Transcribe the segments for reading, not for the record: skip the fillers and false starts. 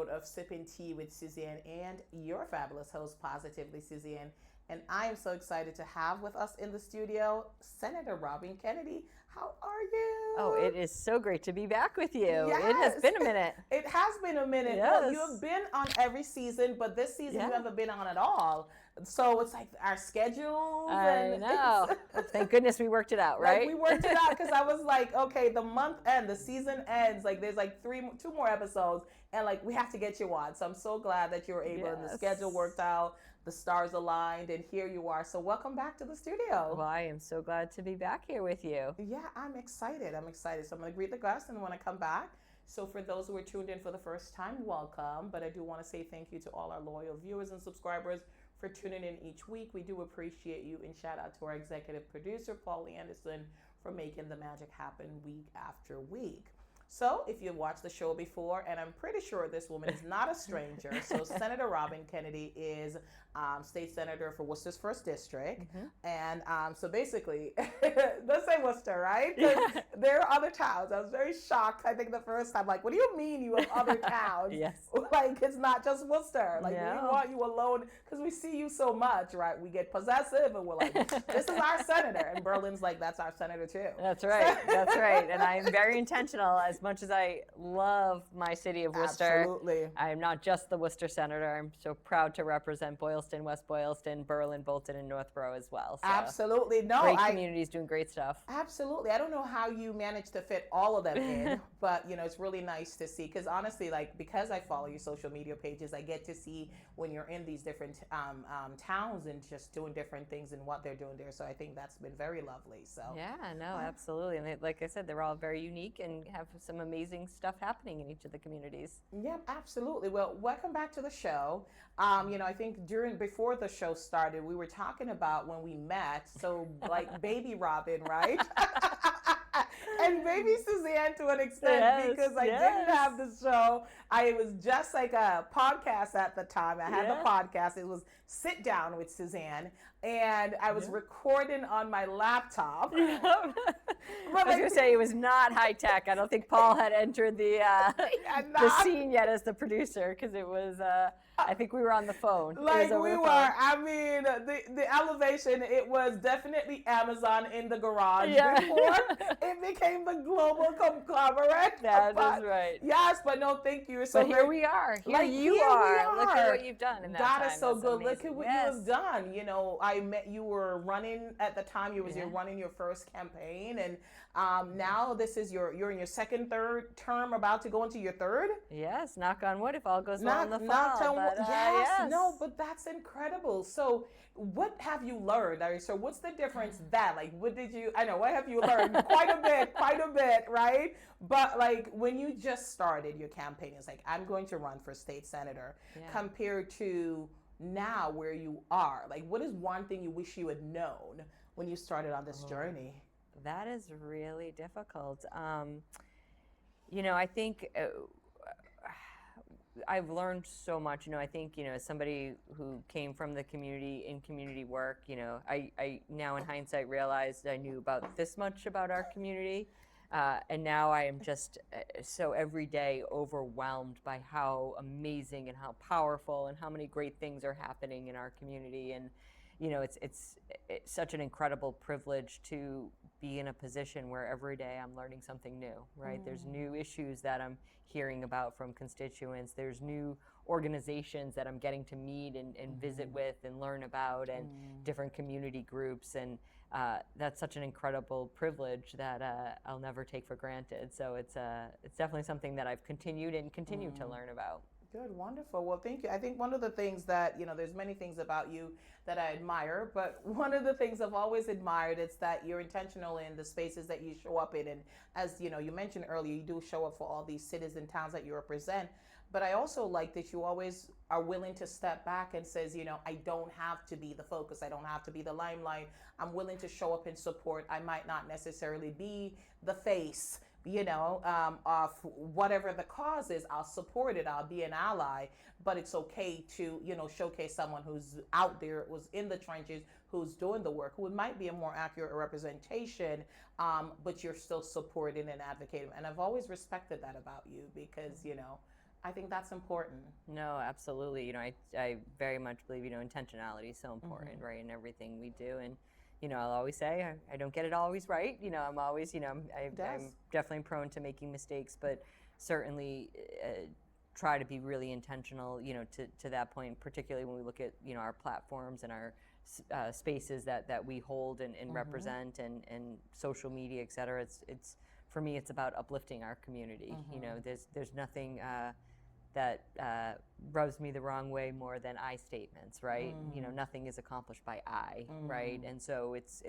of Sipping Tea with Suzanne and your fabulous host, Positively Suzanne. And I am so excited to have with us in the studio Senator Robyn Kennedy. How are Oh, you? it is so great to be back with you. It has Yes, been a minute. it has been a minute. Well, you have Yes. been on every season, but this season you Yeah, haven't been on at all. So it's like our schedules, and I it's know. Thank goodness we worked it out, like right? we worked it out because I was like, okay, the month end, the season ends. Like there's like two more episodes, and like we have to get you on. So I'm so glad that you were able, and the schedule Yes. worked out, the stars aligned, and here you are. So welcome back to the studio. Well, I am so glad to be back here with you. Yeah, I'm excited. I'm excited. So I'm going to greet the guests and when I come back. So for those who are tuned in for the first time, welcome. But I do want to say thank you to all our loyal viewers and subscribers for tuning in each week. We do appreciate you, and shout out to our executive producer, Paulie Anderson, for making the magic happen week after week. So, if you've watched the show before, and I'm pretty sure this woman is not a stranger, so Senator Robyn Kennedy is state senator for Worcester's first district, and so basically, let's say Worcester, right? Because Yeah. there are other towns. I was very shocked. I think the first time, like, what do you mean you have other towns? Yes. Like it's not just Worcester. Like we No. want you alone because we see you so much, right? We get possessive and we're like, this is our senator, and Berlin's like, that's our senator too. That's right. That's right. And I'm very intentional. As much as I love my city of Worcester, Absolutely. I am not just the Worcester senator. I'm so proud to represent Boylston, West Boylston, Berlin, Bolton, and Northborough as well. So Absolutely. No, great communities doing great stuff. Absolutely. I don't know how you manage to fit all of them in, but it's really nice to see because honestly, like because I follow your social media pages, I get to see when you're in these different towns and just doing different things and what they're doing there. So I think that's been very lovely. So Yeah, no, absolutely. And like I said, they're all very unique and have some amazing stuff happening in each of the communities. yeah, absolutely. Well, welcome back to the show. I think before the show started, we were talking about when we met. So like baby Robyn, right? And maybe Suzanne to an extent Yes, because I yes. didn't have the show. It was just like a podcast at the time. I had Yeah. the podcast. It was Sit Down with Suzanne, and I was recording on my laptop. I was going to say it was not high tech. I don't think Paul had entered the scene yet as the producer because it was. I think we were on the phone. Like we were. I mean, the elevation. It was definitely Amazon in the garage before it became the global conglomerate. That is right. Yes, but no, thank you. So but here we are. Here you are. Look at what you've done in that time. God is so That's good. amazing. Look at what you have done. I met you were running at the time. You're running your first campaign, and now this is you're in your third term, about to go into your third. Yes, knock on wood if all goes well in the fall. Yes, no, but that's incredible. So, what have you learned? So, what's the difference that, like, what have you learned? Quite a bit, right? But, like, when you just started your campaign, it's like, I'm going to run for state senator compared to now where you are. Like, what is one thing you wish you had known when you started on this journey? That is really difficult. I think I've learned so much. I think, as somebody who came from the community in community work, I now in hindsight realized I knew about this much about our community. And now I am just so every day overwhelmed by how amazing and how powerful and how many great things are happening in our community. And, it's such an incredible privilege to be in a position where every day I'm learning something new, right? There's new issues that I'm hearing about from constituents. There's new organizations that I'm getting to meet and visit with and learn about, and different community groups. And that's such an incredible privilege that I'll never take for granted. So it's definitely something that I've continued and continue to learn about. Good, wonderful. Well, thank you. I think one of the things that, there's many things about you that I admire, but one of the things I've always admired is that you're intentional in the spaces that you show up in. And as you mentioned earlier, you do show up for all these cities and towns that you represent. But I also like that you always are willing to step back and says, I don't have to be the focus. I don't have to be the limelight. I'm willing to show up and support. I might not necessarily be the face, of whatever the cause is. I'll support it. I'll be an ally, but it's okay to, showcase someone who's out there, was in the trenches, who's doing the work, who might be a more accurate representation, but you're still supporting and advocating. And I've always respected that about you because, I think that's important. No, absolutely. I very much believe, intentionality is so important, right, in everything we do. And, I'll always say I don't get it always right. I'm always, I'm definitely prone to making mistakes, but certainly try to be really intentional, to that point, particularly when we look at, our platforms and our spaces that we hold and represent and social media, et cetera. It's for me, it's about uplifting our community. There's nothing that rubs me the wrong way more than I statements, right? Nothing is accomplished by I, right? And so it's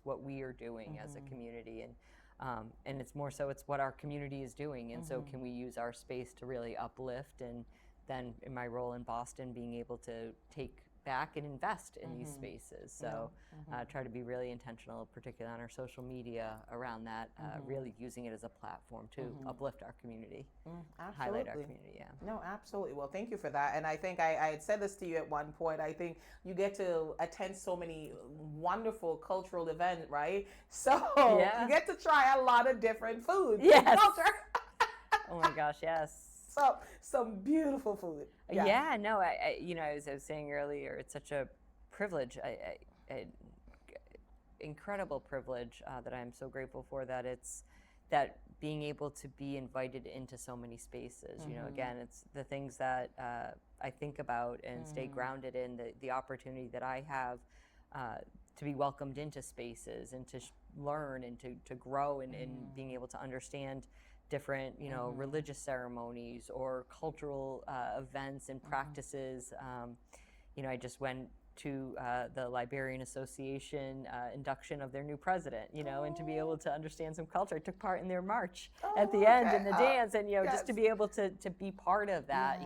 what we are doing as a community, and it's more so it's what our community is doing, and so can we use our space to really uplift, and then in my role in Boston, being able to take back and invest in these spaces. So try to be really intentional, particularly on our social media around that, really using it as a platform to uplift our community, highlight our community. Yeah. No, absolutely. Well, thank you for that. And I think I had said this to you at one point. I think you get to attend so many wonderful cultural events, right? So you get to try a lot of different foods. Yes. Culture. Oh my gosh, yes. So some beautiful food. Yeah, no, as I was saying earlier, it's such a privilege, incredible privilege that I'm so grateful for, that being able to be invited into so many spaces. Again, it's the things that I think about and stay grounded in, the opportunity that I have to be welcomed into spaces and to learn and to grow and being able to understand different, religious ceremonies or cultural events and practices. I just went to the Liberian Association induction of their new president, and to be able to understand some culture. I took part in their march at the end in the dance, and just to be able to be part of that,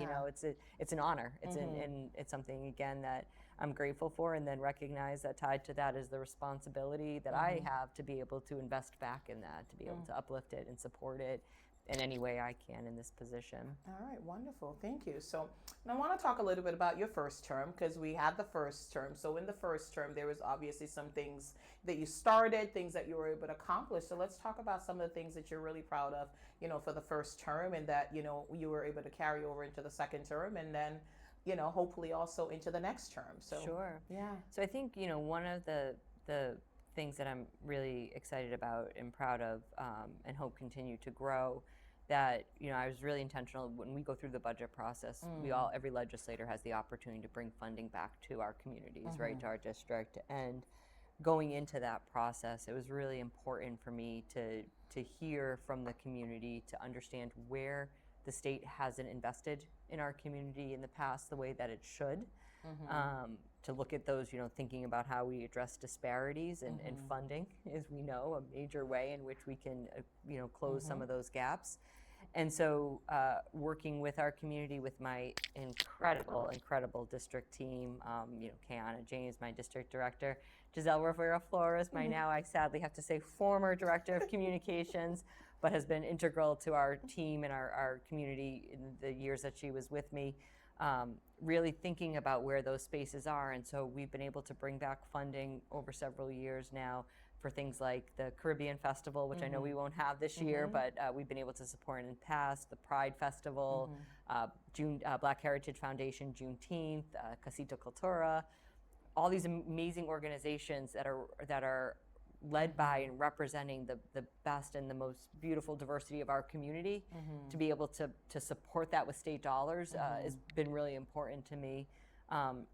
it's an honor. And it's something again that I'm grateful for, and then recognize that tied to that is the responsibility that I have to be able to invest back in that, to be able to uplift it and support it in any way I can in this position. All right, wonderful. Thank you. So I want to talk a little bit about your first term, because we had the first term. So in the first term, there was obviously some things that you started, things that you were able to accomplish. So let's talk about some of the things that you're really proud of, for the first term, and that, you were able to carry over into the second term, and then hopefully also into the next term. So sure. Yeah. So I think, one of the things that I'm really excited about and proud of, and hope continue to grow, that, I was really intentional when we go through the budget process. Every legislator has the opportunity to bring funding back to our communities, right, to our district. And going into that process, it was really important for me to hear from the community, to understand where the state hasn't invested in our community in the past the way that it should, to look at those, thinking about how we address disparities and funding, as we know, a major way in which we can, close some of those gaps. And so working with our community, with my incredible district team, Kayana James, my district director, Giselle Rivera Flores, my now, I sadly have to say, former director of communications, but has been integral to our team and our community in the years that she was with me, really thinking about where those spaces are. And so we've been able to bring back funding over several years now for things like the Caribbean Festival, which I know we won't have this year, but we've been able to support in the past, the Pride Festival, Black Heritage Foundation, Juneteenth, Casita Cultura, all these amazing organizations that are led by and representing the best and the most beautiful diversity of our community. To be able to support that with state dollars has been really important to me,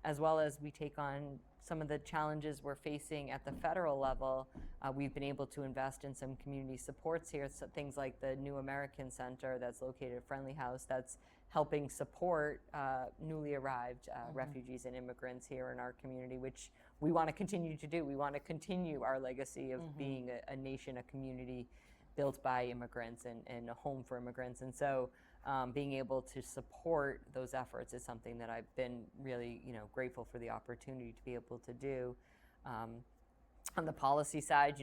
as well as we take on some of the challenges we're facing at the federal level. We've been able to invest in some community supports here, so things like the New American Center that's located at Friendly House, that's helping support newly arrived refugees and immigrants here in our community, which we want to continue to do. We want to continue our legacy of being a nation, a community built by immigrants and a home for immigrants. And so being able to support those efforts is something that I've been really, grateful for the opportunity to be able to do. On the policy side,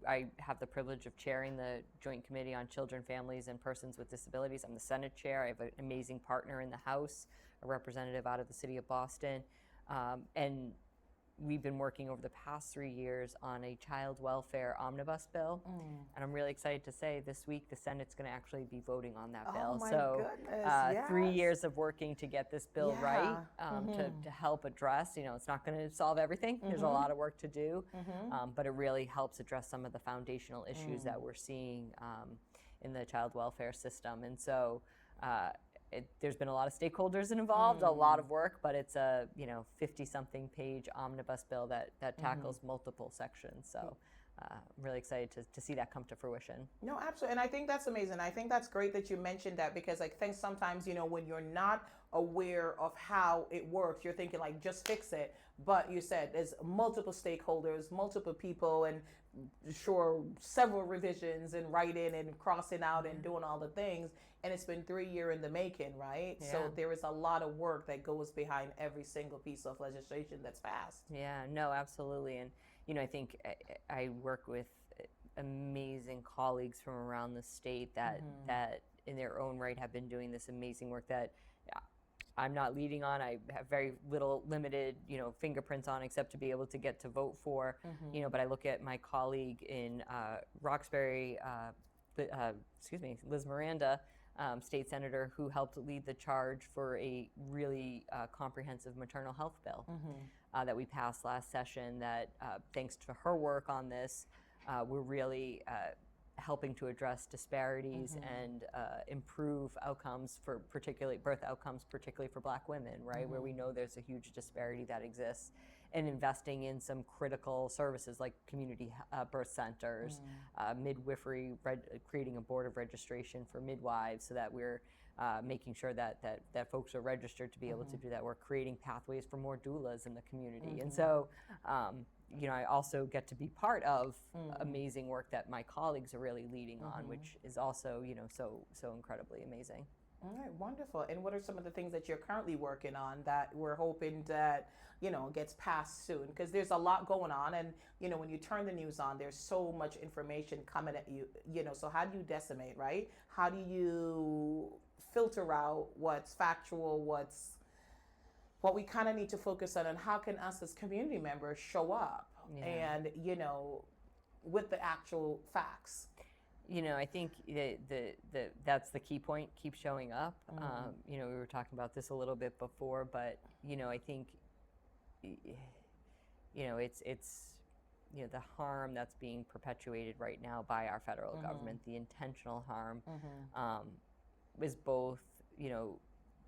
I have the privilege of chairing the Joint Committee on Children, Families, and Persons with Disabilities. I'm the Senate chair. I have an amazing partner in the House, a representative out of the city of Boston. And we've been working over the past 3 years on a child welfare omnibus bill, and I'm really excited to say this week the Senate's going to actually be voting on that bill. Oh my So goodness, 3 yes. years of working to get this bill right, Yeah. to help address, it's not going to solve everything. There's a lot of work to do, but it really helps address some of the foundational issues that we're seeing in the child welfare system. And so there's been a lot of stakeholders involved, a lot of work, but it's a 50-something page omnibus bill that tackles multiple sections. So I'm really excited to see that come to fruition. No, absolutely. And I think that's amazing. I think that's great that you mentioned that, because I think sometimes, when you're not aware of how it works, you're thinking like, just fix it. But you said there's multiple stakeholders, multiple people, and sure, several revisions and writing and crossing out and doing all the things. And it's been 3 years in the making, right? Yeah. So there is a lot of work that goes behind every single piece of legislation that's passed. Yeah, no, absolutely. And, I think I work with amazing colleagues from around the state that in their own right have been doing this amazing work that I'm not leading on. I have very limited, fingerprints on, except to be able to get to vote for, but I look at my colleague in Roxbury, Liz Miranda, state senator, who helped lead the charge for a really comprehensive maternal health bill that we passed last session that, thanks to her work on this, we're really helping to address disparities and improve outcomes for birth outcomes, particularly for Black women, right, where we know there's a huge disparity that exists, and investing in some critical services like community birth centers, midwifery, creating a board of registration for midwives so that we're making sure that folks are registered to be able to do that work, creating pathways for more doulas in the community. And so, I also get to be part of amazing work that my colleagues are really leading on, which is also, so incredibly amazing. All right, wonderful. And what are some of the things that you're currently working on that we're hoping that, gets passed soon? Because there's a lot going on, and, when you turn the news on, there's so much information coming at you, so how do you decimate, right? How do you filter out what's factual, what we kind of need to focus on, and how can us as community members show up and, with the actual facts? I think that's the key point, keep showing up. We were talking about this a little bit before, but, I think, it's the harm that's being perpetuated right now by our federal government, the intentional harm, is both,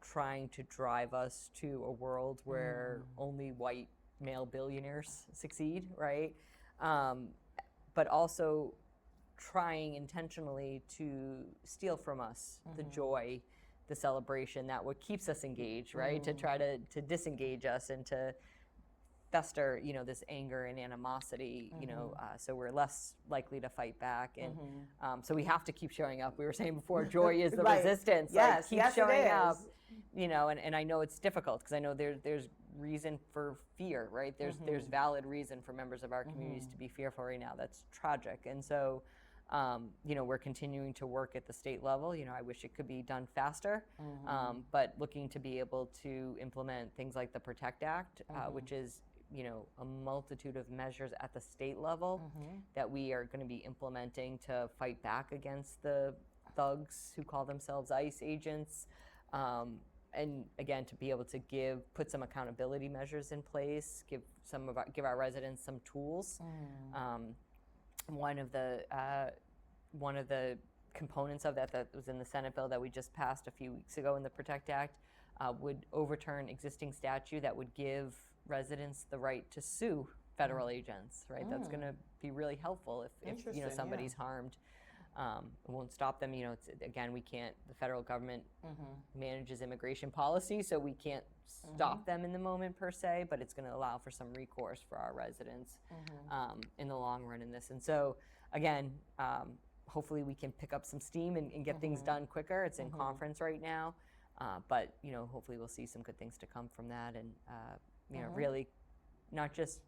trying to drive us to a world where only white male billionaires succeed, right? But also trying intentionally to steal from us the joy, the celebration, that what keeps us engaged, right? To try to disengage us and to fester, this anger and animosity, so we're less likely to fight back. And so we have to keep showing up. We were saying before, joy is the resistance. Yes, keep showing up. And I know it's difficult because I know there's reason for fear, right? There's valid reason for members of our communities to be fearful right now. That's tragic. And so, we're continuing to work at the state level. I wish it could be done faster, but looking to be able to implement things like the PROTECT Act, which is, a multitude of measures at the state level that we are going to be implementing to fight back against the thugs who call themselves ICE agents. And again, to be able to put some accountability measures in place, give our residents some tools. One of the components of that was in the Senate bill that we just passed a few weeks ago in the PROTECT Act would overturn existing statute that would give residents the right to sue federal agents, right? That's going to be really helpful if somebody's harmed. It won't stop them. Again, we can't. The federal government manages immigration policy, so we can't stop them in the moment per se. But it's going to allow for some recourse for our residents in the long run in this. And so, again, hopefully we can pick up some steam and get things done quicker. It's in conference right now, but hopefully we'll see some good things to come from that, and really not just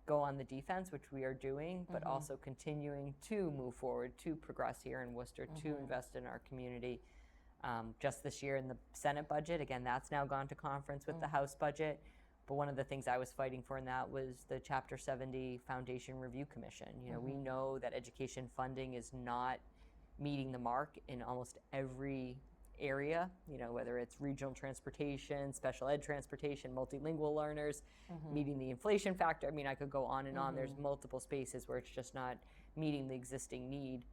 go on the defense, which we are doing, but also continuing to move forward, to progress here in Worcester, to invest in our community. Just this year in the Senate budget, again, that's now gone to conference with the House budget. But one of the things I was fighting for in that was the Chapter 70 Foundation Review Commission. We know that education funding is not meeting the mark in almost every area, whether it's regional transportation, special ed transportation, multilingual learners, meeting the inflation factor. I mean, I could go on and on. There's multiple spaces where it's just not meeting the existing need.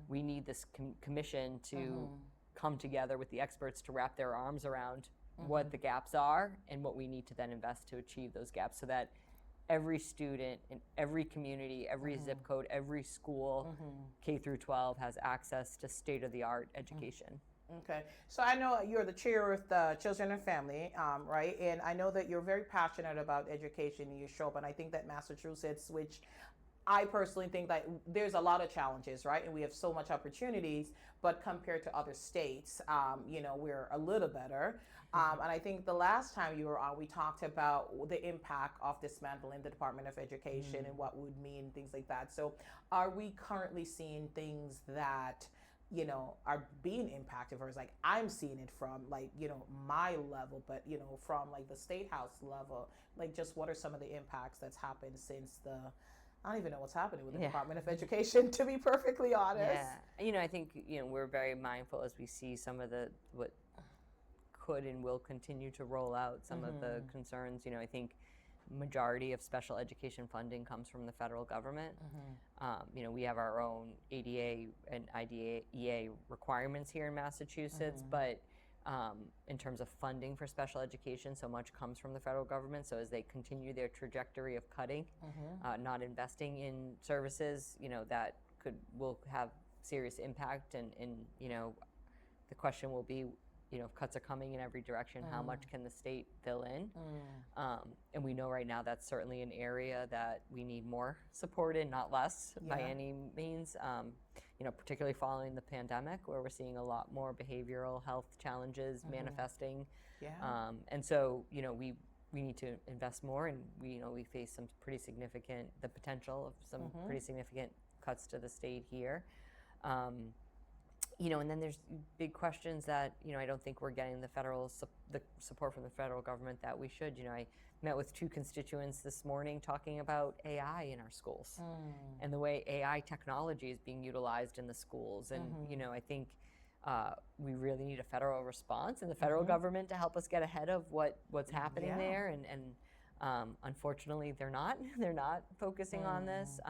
We need this commission to come together with the experts to wrap their arms around what the gaps are and what we need to then invest to achieve those gaps, so that every student in every community, every zip code, every school, K through 12, has access to state-of-the-art education. Okay, so I know you're the chair of the Children and Family, right? And I know that you're very passionate about education in your show, but I think that Massachusetts, which I personally think that there's a lot of challenges, right? And we have so much opportunities, but compared to other states, we're a little better. And I think the last time you were on, we talked about the impact of dismantling the Department of Education and what would mean, things like that. So are we currently seeing things that, are being impacted, or is like I'm seeing it from my level, but from like the State House level, like just what are some of the impacts that's happened since I don't even know what's happening with the Department of Education, to be perfectly honest. Yeah, I think we're very mindful as we see some of what could and will continue to roll out, some of the concerns. I think majority of special education funding comes from the federal government. We have our own ADA and IDEA requirements here in Massachusetts, but in terms of funding for special education, so much comes from the federal government. So as they continue their trajectory of cutting, not investing in services, that will have serious impact. And the question will be, if cuts are coming in every direction, how much can the state fill in? And we know right now that's certainly an area that we need more support in, not less by any means. Particularly following the pandemic, where we're seeing a lot more behavioral health challenges manifesting. And so, we need to invest more, and we face some pretty significant, the potential of some pretty significant cuts to the state here. And then there's big questions that, I don't think we're getting the support from the federal government that we should. I met with 2 constituents this morning talking about AI in our schools and the way AI technology is being utilized in the schools. And, I think we really need a federal response and the federal government to help us get ahead of what's happening there. And unfortunately, they're not focusing on this.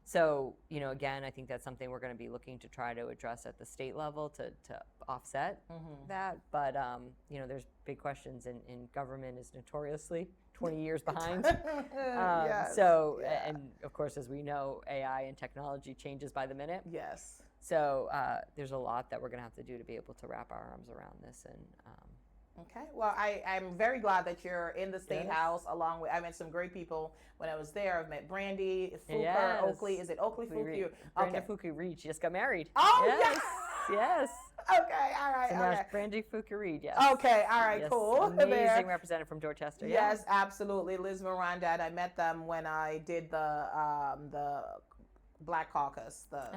So, again, I think that's something we're going to be looking to try to address at the state level to offset that. But, there's big questions, and government is notoriously 20 years behind. And of course, as we know, AI and technology changes by the minute. Yes. So there's a lot that we're going to have to do to be able to wrap our arms around this. And okay. Well, I'm very glad that you're in the State House along with, I met some great people when I was there. I've met Brandy, Fuka, Oakley. Is it Oakley, Fuku? Brandy Fuku Reed. She just got married. Oh, yes. Okay, all right. So now Brandy Fuku Reed, yes. Okay, all right, cool. Amazing representative from Dorchester. Yes, absolutely. Liz Miranda, and I met them when I did the Black Caucus. The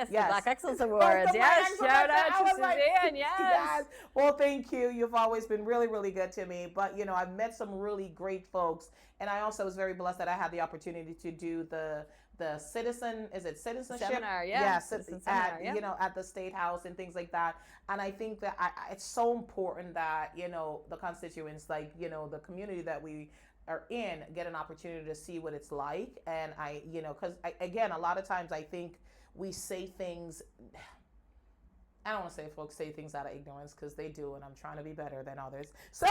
Black Excellence Awards. Yes, shout out to Suzanne. Yes. Well, thank you. You've always been really, really good to me. But I've met some really great folks, and I also was very blessed that I had the opportunity to do the citizenship seminar. Seminar, at the State House and things like that. And I think that it's so important that the constituents, the community that we are in, get an opportunity to see what it's like. And because again, a lot of times I think we say things, I don't want to say folks say things out of ignorance, because they do, and I'm trying to be better than others. So,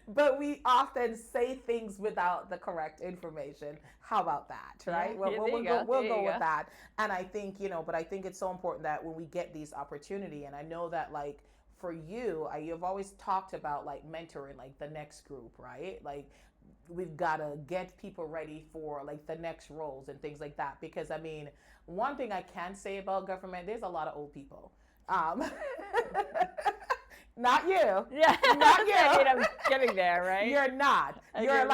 but we often say things without the correct information. How about that, right? We'll go with that. And I think, but I think it's so important that when we get these opportunity, and I know that for you, you've always talked about mentoring the next group, right? We've got to get people ready for the next roles and things like that. Because I mean, one thing I can say about government, there's a lot of old people. Not you. Yeah. Not you. I mean, I'm getting there, right? You're not. You're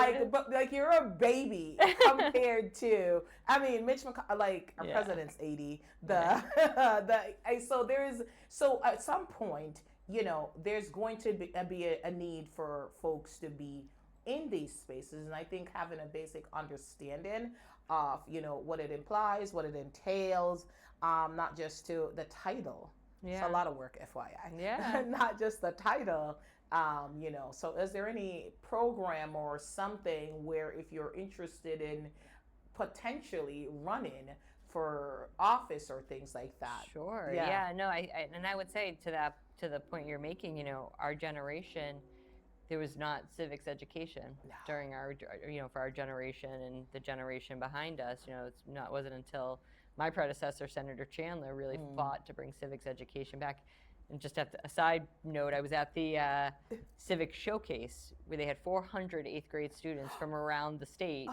you're a baby compared to, I mean, Mitch McConnell, our president's 80. So at some point, there's going to be a need for folks to be in these spaces. And I think having a basic understanding of, what it implies, what it entails, not just to the title. It's a Yeah. lot of work, FYI. Yeah. Not just the title. So is there any program or something where if you're interested in potentially running for office or things like that? Sure. Yeah. Yeah. No. And I would say to the point you're making, our generation, there was not civics education No. during our, for our generation and the generation behind us. Wasn't until my predecessor, Senator Chandler, really fought to bring civics education back. And just at a side note, I was at the civic showcase where they had 400 eighth grade students from around the state.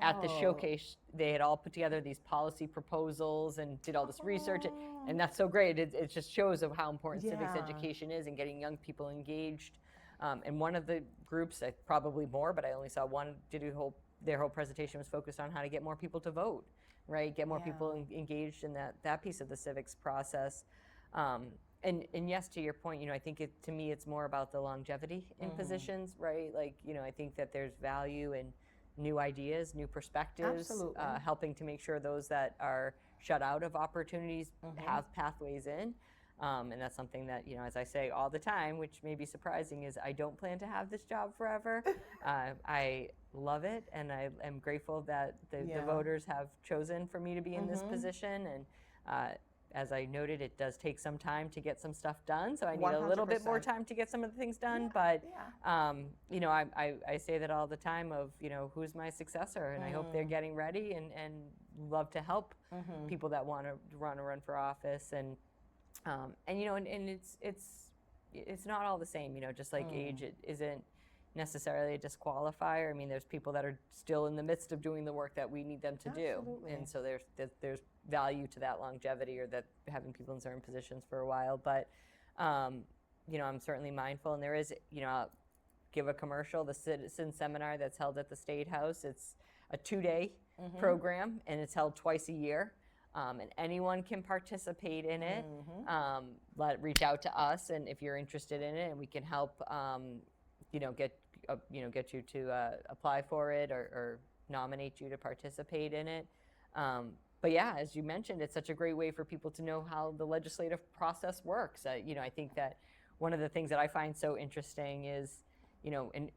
At the showcase. They had all put together these policy proposals and did all this research, and that's so great. It just shows of how important civics education is and getting young people engaged. And one of the groups, probably more, but I only saw one, their whole presentation was focused on how to get more people to vote, right? Get more people engaged in that piece of the civics process. And yes, to your point, I think to me it's more about the longevity in positions, right? Like, I think that there's value in new ideas, new perspectives, helping to make sure those that are shut out of opportunities have pathways in. And that's something that, as I say all the time, which may be surprising, is I don't plan to have this job forever. I love it, and I am grateful that the voters have chosen for me to be in this position. And as I noted, it does take some time to get some stuff done, so I need a little bit more 100%. time to get some of the things done. But I say that all the time of, who's my successor, and I hope they're getting ready, and love to help people that want to run for office. And it's not all the same, just like age, it isn't necessarily a disqualifier. I mean, there's people that are still in the midst of doing the work that we need them to do, and so there's value to that longevity, or that having people in certain positions for a while. But I'm certainly mindful, and there is, I'll give a commercial, the citizen seminar that's held at the State House. It's a 2-day program, and it's held twice a year. And anyone can participate in it. Reach out to us, and if you're interested in it, and we can help, get you to apply for it, or nominate you to participate in it. But yeah, as you mentioned, it's such a great way for people to know how the legislative process works. I think that one of the things that I find so interesting is, and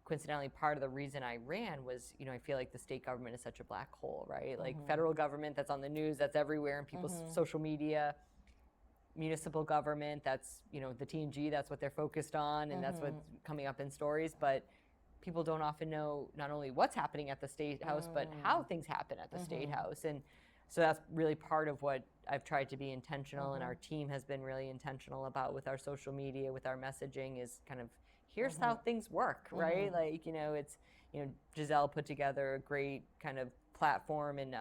coincidentally, part of the reason I ran was, I feel like the state government is such a black hole, right? Like federal government, that's on the news, that's everywhere in people's social media. Municipal government, that's, the T&G, that's what they're focused on, and that's what's coming up in stories. But people don't often know not only what's happening at the State House, but how things happen at the State House. And so that's really part of what I've tried to be intentional, and our team has been really intentional about with our social media, with our messaging, is kind of, here's how things work, right? Like, it's, Giselle put together a great kind of platform and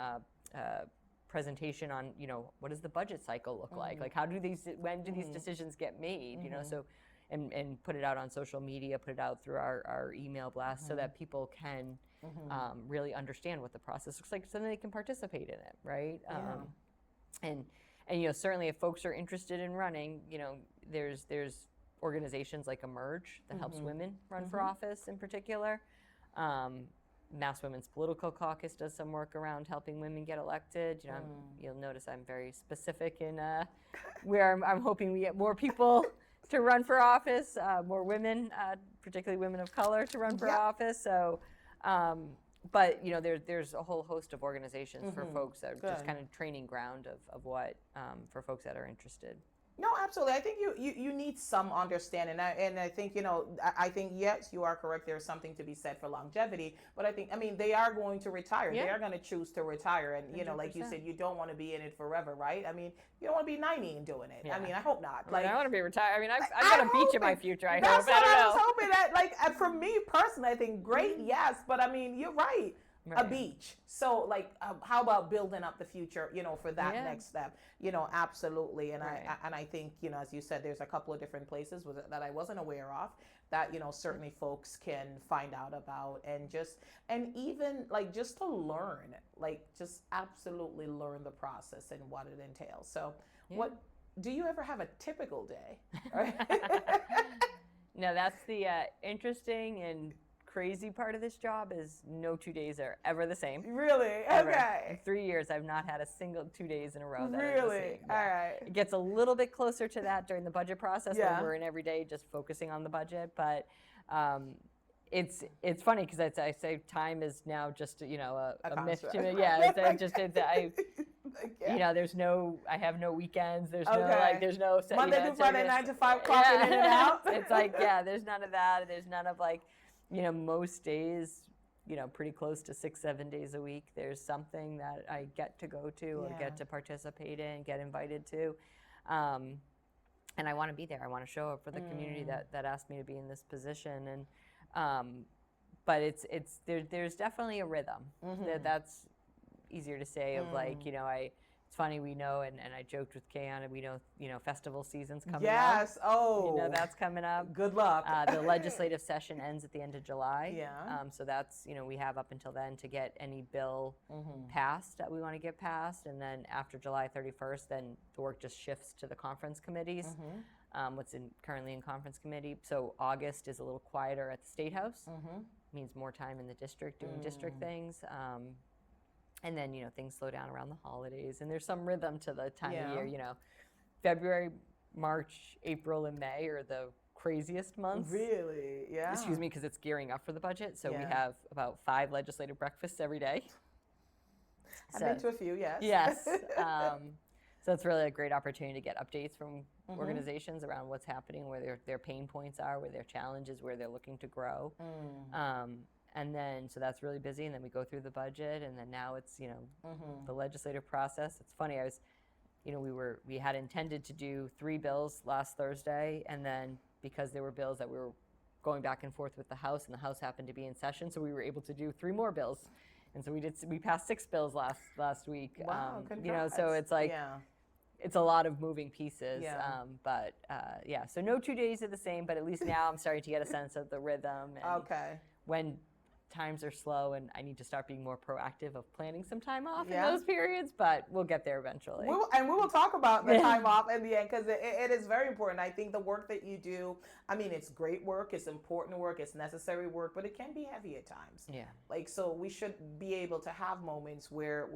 presentation on, what does the budget cycle look like? Like, when do these decisions get made? So, and put it out on social media, put it out through our email blast, so that people can really understand what the process looks like, so that they can participate in it, right? And certainly if folks are interested in running, there's organizations like Emerge that helps women run for office in particular. Mass Women's Political Caucus does some work around helping women get elected. You'll notice I'm very specific in where I'm hoping we get more people to run for office, more women, particularly women of color, to run for office. So, but there's a whole host of organizations for folks that are just kind of training ground of what for folks that are interested. No, absolutely. I think you need some understanding, and I think I think yes, you are correct. There's something to be said for longevity, but I mean they are going to retire. They are going to choose to retire, and 100%. like you said, you don't want to be in it forever, right? I mean, you don't want to be 90 and doing it. I mean, I hope not. Like, I want to be retired. I mean, I've got a beach in my future. I hope. That's what I was hoping that. Like, for me personally, I think great, yes, but I mean, you're right. Right. A beach. So like, how about building up the future, for that next step, absolutely. And I think, as you said, there's a couple of different places that I wasn't aware of that, certainly folks can find out about, and even like just to learn, like just absolutely learn the process and what it entails. So do you ever have a typical day? No, that's the interesting and crazy part of this job is no 2 days are ever the same. Really? Ever. Okay. In 3 years, I've not had a single 2 days in a row that are the Really? same. All right. It gets a little bit closer to that during the budget process Yeah. when we're in every day just focusing on the budget. But it's funny because I say time is now just a myth to me. Yeah, there's no, I have no weekends. There's there's no Monday through Friday 9 to 5 clocking in and out. It's there's none of that. There's none of most days, pretty close to 6-7 days a week. There's something that I get to go to or get to participate in, get invited to. And I want to be there. I want to show up for the community that asked me to be in this position. And, but there's definitely a rhythm that's easier to say of it's funny, we know, and I joked with Kayan, and we know, festival season's coming up. Yes, oh. That's coming up. Good luck. The legislative session ends at the end of July. Yeah. So that's, we have up until then to get any bill passed that we want to get passed. And then after July 31st, then the work just shifts to the conference committees, what's currently in conference committee. So August is a little quieter at the State House. Means more time in the district doing district things. And then, things slow down around the holidays, and there's some rhythm to the time of year. February, March, April, and May are the craziest months. Really? Yeah. Excuse me, because it's gearing up for the budget. So we have about 5 legislative breakfasts every day. I've been to a few, yes. Yes. So it's really a great opportunity to get updates from organizations around what's happening, where their pain points are, where their challenges, where they're looking to grow. And then, so that's really busy, and then we go through the budget, and then now it's, the legislative process. It's funny, we had intended to do 3 bills last Thursday, and then because there were bills that we were going back and forth with the House, and the House happened to be in session, so we were able to do 3 more bills. And so we passed 6 bills last week. Wow, congrats. So it's it's a lot of moving pieces. So no 2 days are the same, but at least now I'm starting to get a sense of the rhythm. And when times are slow, and I need to start being more proactive of planning some time off in those periods, but we'll get there eventually. We will talk about the time off in the end, because it is very important. I think the work that you do, it's great work, it's important work, it's necessary work, but it can be heavy at times. Yeah. So we should be able to have moments where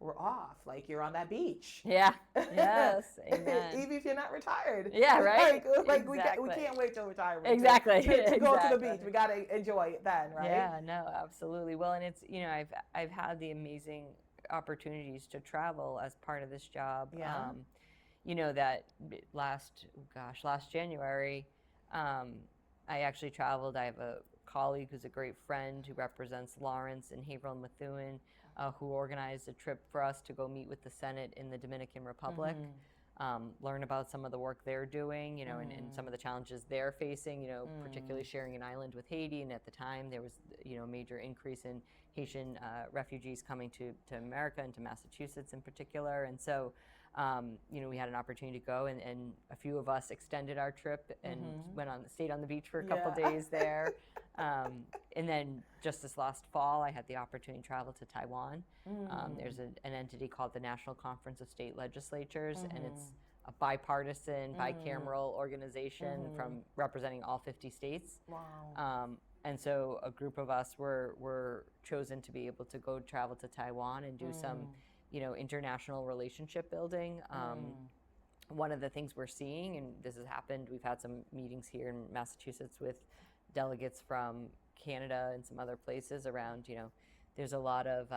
we're off, like you're on that beach. Yeah. Yes. Amen. Even if you're not retired. Yeah. Right. Like exactly. we can't wait till retirement. Exactly. To go to the beach. We gotta enjoy it then, right? Yeah. No. Absolutely. Well, and it's I've had the amazing opportunities to travel as part of this job. Yeah. That last January, I actually traveled. I have a colleague who's a great friend who represents Lawrence and Haverhill and Methuen, who organized a trip for us to go meet with the Senate in the Dominican Republic, learn about some of the work they're doing, and some of the challenges they're facing, particularly sharing an island with Haiti. And at the time, there was, a major increase in Haitian refugees coming to America and to Massachusetts in particular. And so, we had an opportunity to go, and a few of us extended our trip and stayed on the beach for a couple days there. And then just this last fall, I had the opportunity to travel to Taiwan. There's an entity called the National Conference of State Legislatures, and it's a bipartisan, bicameral organization from representing all 50 states. Wow. And so a group of us were chosen to be able to go travel to Taiwan and do some, international relationship building. One of the things we're seeing, and this has happened, we've had some meetings here in Massachusetts with delegates from Canada and some other places around, there's a lot of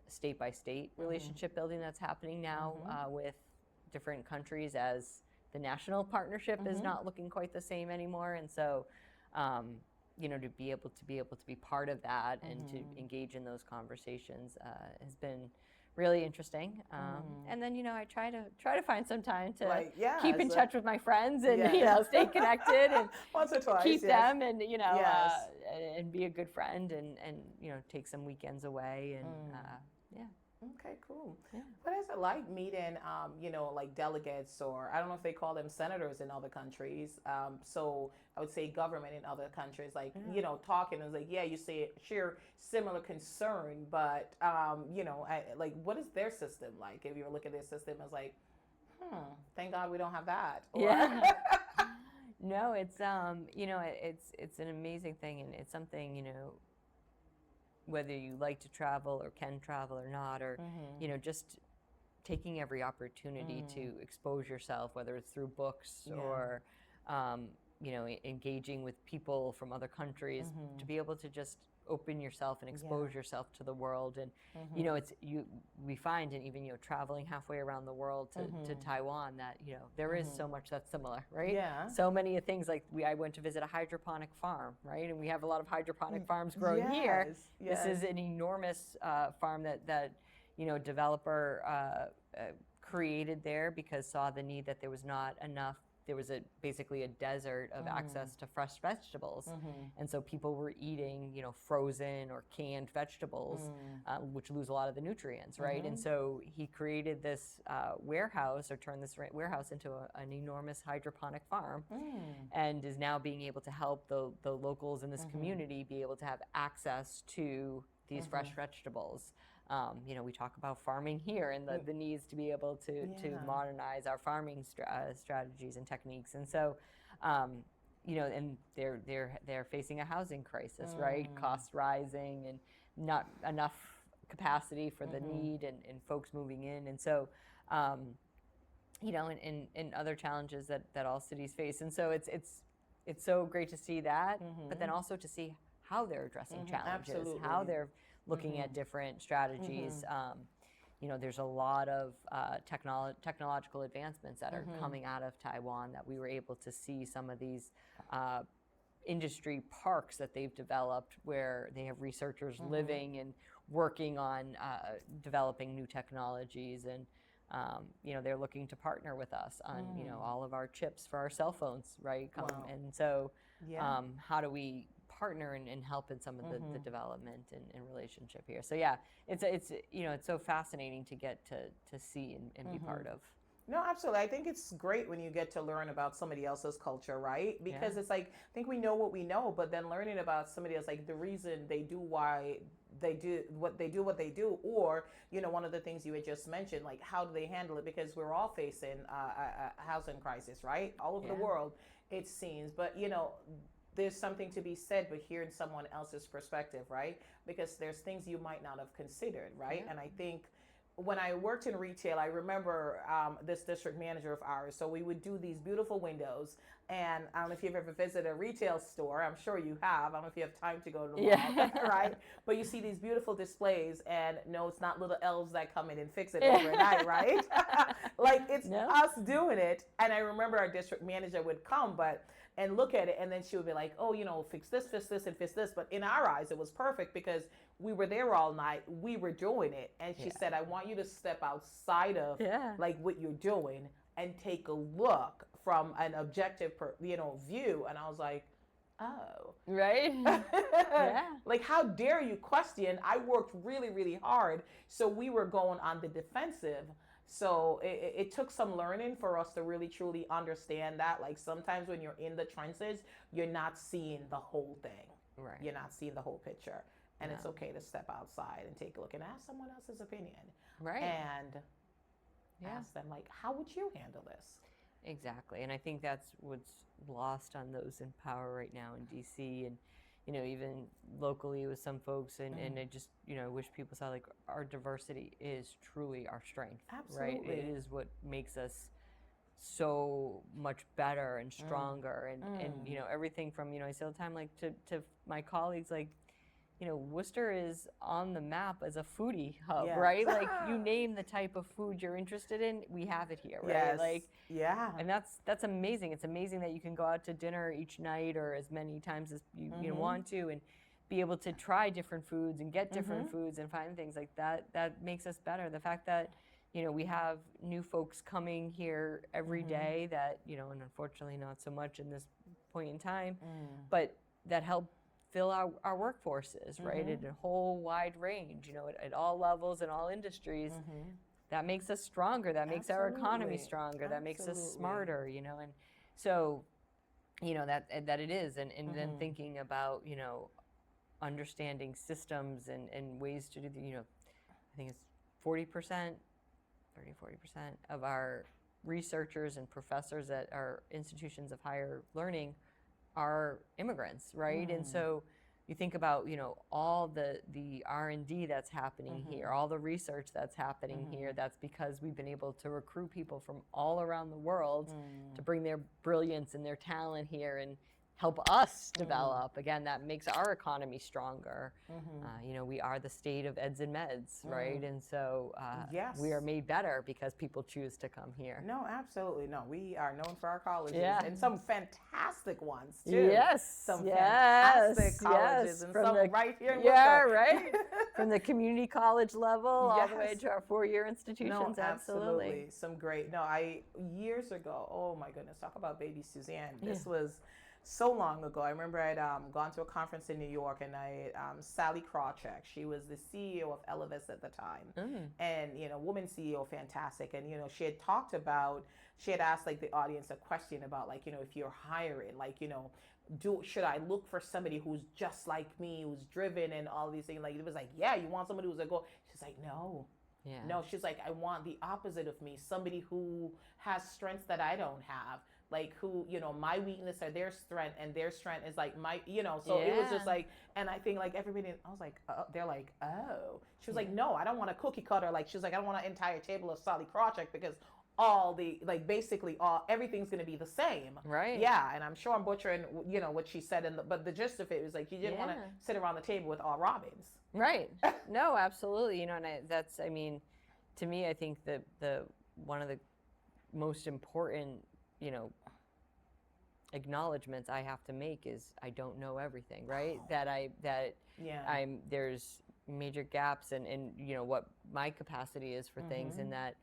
state-by-state relationship building that's happening now with different countries, as the national partnership is not looking quite the same anymore. And so, to be able to be part of that and to engage in those conversations has been really interesting. And then, I try to find some time to keep in touch with my friends and, stay connected and once or twice, keep them and, and be a good friend and take some weekends away and, Okay, cool. Yeah. What is it like meeting, like delegates, or I don't know if they call them senators in other countries. So I would say government in other countries, like, talking. It's like, you share similar concern, but, what is their system like? If you look at their system, it's like, Thank God we don't have that. Yeah. No, it's it's an amazing thing, and it's something, whether you like to travel or can travel or not, or just taking every opportunity to expose yourself, whether it's through books or engaging with people from other countries, to be able to just open yourself and expose yourself to the world. And we find, and even traveling halfway around the world to Taiwan, that there is so much that's similar, right? Yeah. So many of things, like I went to visit a hydroponic farm, right? And we have a lot of hydroponic farms growing here. This is an enormous farm that developer created there because saw the need that there was not enough. There was basically a desert of access to fresh vegetables, and so people were eating frozen or canned vegetables, which lose a lot of the nutrients, right? And so he created this warehouse, or turned this warehouse into an enormous hydroponic farm, and is now being able to help the locals in this community be able to have access to these fresh vegetables. We talk about farming here and the needs to be able to modernize our farming strategies and techniques. And so, and they're facing a housing crisis, right? Costs rising and not enough capacity for the need, and folks moving in. And so, and other challenges that all cities face. And so it's so great to see that, but then also to see how they're addressing challenges, Absolutely. how they're looking at different strategies. There's a lot of technological advancements that are coming out of Taiwan, that we were able to see some of these industry parks that they've developed, where they have researchers living and working on developing new technologies. And they're looking to partner with us on all of our chips for our cell phones, right? And so how do we partner and help in some of the development and relationship here? So it's so fascinating to get to see and be part of. No, absolutely. I think it's great when you get to learn about somebody else's culture, right? Because it's like, I think we know what we know, but then learning about somebody else, like the reason they do why they do what they do, or, one of the things you had just mentioned, like how do they handle it? Because we're all facing a housing crisis, right? All over the world, it seems. But, there's something to be said, but hearing someone else's perspective, right? Because there's things you might not have considered, right? And I think when I worked in retail, I remember this district manager of ours. So we would do these beautiful windows. And I don't know if you've ever visited a retail store. I'm sure you have. I don't know if you have time to go to the mall, right? But you see these beautiful displays, and no, it's not little elves that come in and fix it overnight, right? Like it's us doing it. And I remember our district manager would come, and look at it, and then she would be like, oh, fix this, and fix this. But in our eyes, it was perfect because we were there all night. We were doing it. And she said, I want you to step outside of like what you're doing and take a look from an objective, view. And I was like, oh. Right? Like, how dare you question? I worked really, really hard. So we were going on the defensive. So it took some learning for us to really truly understand that. Like sometimes when you're in the trenches, you're not seeing the whole thing. Right. You're not seeing the whole picture. And it's okay to step outside and take a look and ask someone else's opinion. Right. And ask them, like, how would you handle this? Exactly. And I think that's what's lost on those in power right now in DC, and even locally with some folks, and I just wish people saw, like, our diversity is truly our strength. Absolutely. Right? It is what makes us so much better and stronger, and everything from I say all the time, like, to my colleagues, like, Worcester is on the map as a foodie hub, right? Like, you name the type of food you're interested in, we have it here, right? Like, and that's amazing. It's amazing that you can go out to dinner each night or as many times as you want to, and be able to try different foods and get different foods and find things like that. That makes us better. The fact that we have new folks coming here every day that and unfortunately not so much in this point in time, but that help fill our workforces, right, at a whole wide range, at all levels and all industries. That makes us stronger. That makes our economy stronger. That makes us smarter, and so, that it is, and then thinking about, understanding systems and ways to do I think it's 40% of our researchers and professors at our institutions of higher learning are immigrants, right? And so you think about, all the R&D that's happening here, all the research that's happening here, that's because we've been able to recruit people from all around the world to bring their brilliance and their talent here and help us develop. Again, that makes our economy stronger. We are the state of eds and meds, right? And so Yes. we are made better because people choose to come here. No, absolutely. No, we are known for our colleges and some fantastic ones too. Yes. Some fantastic colleges and some right here in Worcester. Right. From the community college level all the way to our four-year institutions. No, absolutely. Some great. No, years ago. Oh my goodness, talk about baby Suzanne. This was so long ago. I remember I'd gone to a conference in New York, and Sally Krawcheck, she was the CEO of Elevis at the time, and woman CEO, fantastic. And she had talked about, she had asked like the audience a question about like if you're hiring, like should I look for somebody who's just like me, who's driven and all these things? Like it was like, yeah, you want somebody who's a go. She's like, no. Yeah. No, she's like, I want the opposite of me, somebody who has strengths that I don't have. Like who, my weakness are their strength, and their strength is like my, so it was just like, and I think like everybody, I was like, they're like, oh. She was like, no, I don't want a cookie cutter. Like, she was like, I don't want an entire table of Sally Krawcheck because basically everything's going to be the same. Right. Yeah. And I'm sure I'm butchering, what she said, but the gist of it was like, you didn't want to sit around the table with all Robyns. Right. No, absolutely. And to me, I think the one of the most important, acknowledgments I have to make is I don't know everything, right? There's major gaps and what my capacity is for things, and that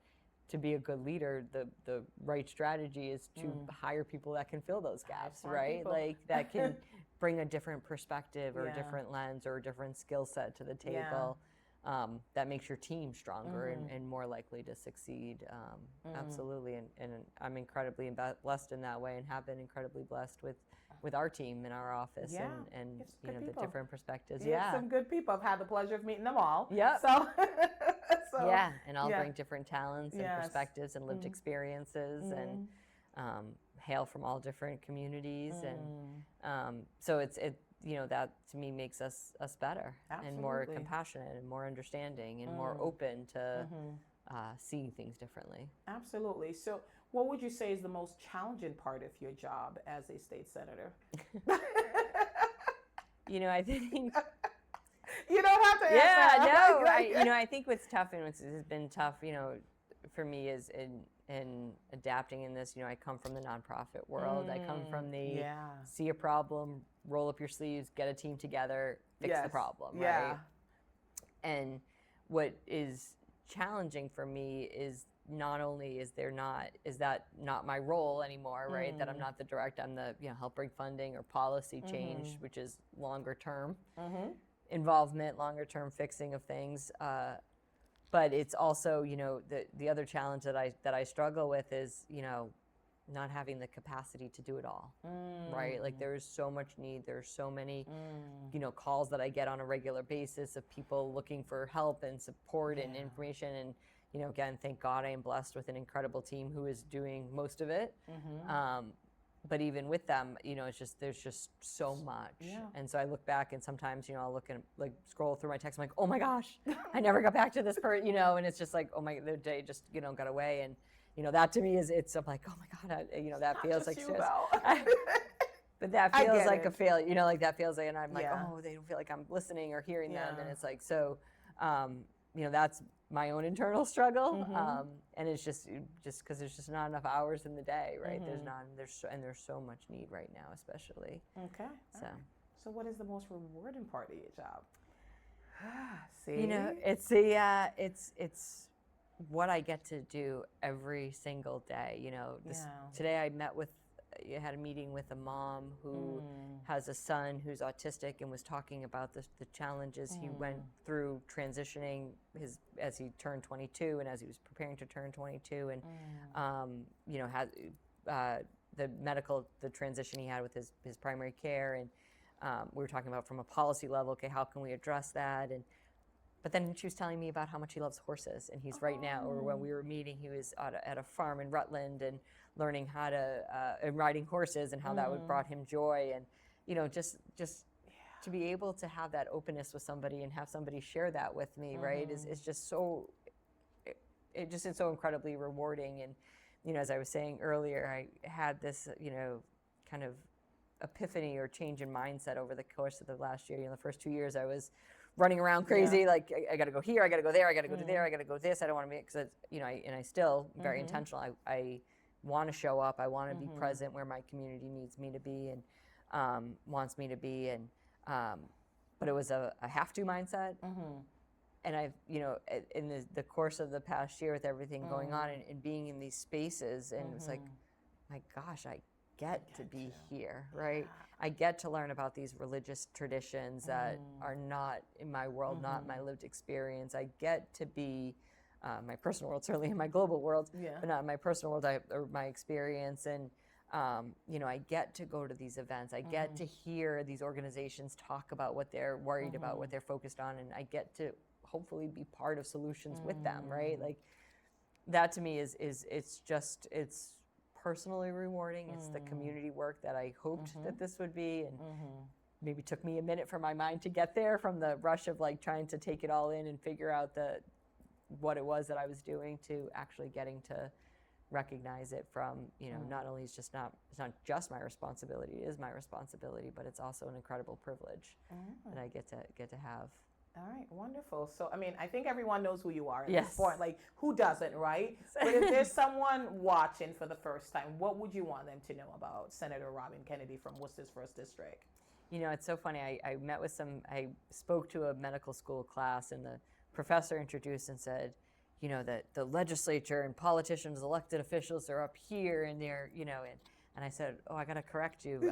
to be a good leader, the right strategy is to hire people that can fill those gaps, right? People. Like that can bring a different perspective or a different lens or a different skill set to the table. That makes your team stronger and more likely to succeed. Absolutely, and I'm incredibly blessed in that way, and have been incredibly blessed with our team in our office and the different perspectives. Some good people. I've had the pleasure of meeting them all. Yep. So and all bring different talents and perspectives and lived experiences and hail from all different communities, and so that to me makes us better. Absolutely. And more compassionate and more understanding and more open to seeing things differently. Absolutely. So what would you say is the most challenging part of your job as a state senator? I think you don't have to answer. Yeah, no. I think what's tough and what's has been tough, for me is in adapting in this. I come from the nonprofit world. I come from the see a problem, roll up your sleeves, get a team together, fix the problem, right? And what is challenging for me is not only is that not my role anymore, right? That I'm not the director, I'm the help bring funding or policy change, which is longer term involvement, longer term fixing of things. But it's also, the other challenge that I struggle with is, not having the capacity to do it all, right? Like there is so much need. There's so many, calls that I get on a regular basis of people looking for help and support and information. And, again, thank God I am blessed with an incredible team who is doing most of it. But even with them, there's just so much. Yeah. And so I look back and sometimes, I'll look and like scroll through my text. I'm like, oh my gosh, I never got back to this person, and it's just like, oh my, the day just, got away. And, that to me I'm like, oh my God, that feels like stress. But that feels like a failure, like that feels like, and I'm like, oh, they don't feel like I'm listening or hearing them. And it's like, so, that's my own internal struggle. And it's just because there's just not enough hours in the day, right? There's so much need right now, especially. Okay. So, so what is the most rewarding part of your job? See, it's what I get to do every single day. Today I had a meeting with a mom who has a son who's autistic and was talking about the challenges he went through transitioning as he turned 22 and as he was preparing to turn 22 and had the transition he had with his primary care, and we were talking about from a policy level, okay, how can we address that? And But then she was telling me about how much he loves horses, and he's right now, or when we were meeting, he was at a farm in Rutland and learning how to, and riding horses and how that would brought him joy. And, just to be able to have that openness with somebody and have somebody share that with me, right, is just so, it's so incredibly rewarding. And, as I was saying earlier, I had this, kind of epiphany or change in mindset over the course of the last year. The first 2 years I was running around crazy, like I got to go here, I got to go there, I got to go to there, I got to go this. I don't want to be, because I still very intentional. I want to show up. I want to be present where my community needs me to be and wants me to be. And but it was a have to mindset. And I've, in the course of the past year with everything going on and being in these spaces, and it was like, my gosh, I get to be here, right? I get to learn about these religious traditions that are not in my world, not my lived experience. I get to be my personal world, certainly in my global world, but not in my personal world or my experience. And I get to go to these events. I get to hear these organizations talk about what they're worried about, what they're focused on, and I get to hopefully be part of solutions with them, right? Like that to me is it's personally rewarding. It's the community work that I hoped that this would be, and maybe took me a minute for my mind to get there from the rush of like trying to take it all in and figure out what it was that I was doing, to actually getting to recognize it from, not only it's not just my responsibility, it is my responsibility, but it's also an incredible privilege that I get to have. All right, wonderful. So, I mean, I think everyone knows who you are at Yes. this point. Like, who doesn't, right? But if there's someone watching for the first time, what would you want them to know about Senator Robyn Kennedy from Worcester's 1st District? It's so funny. I spoke to a medical school class, and the professor introduced and said, that the legislature and politicians, elected officials are up here, and they're, and I said, oh, I got to correct you.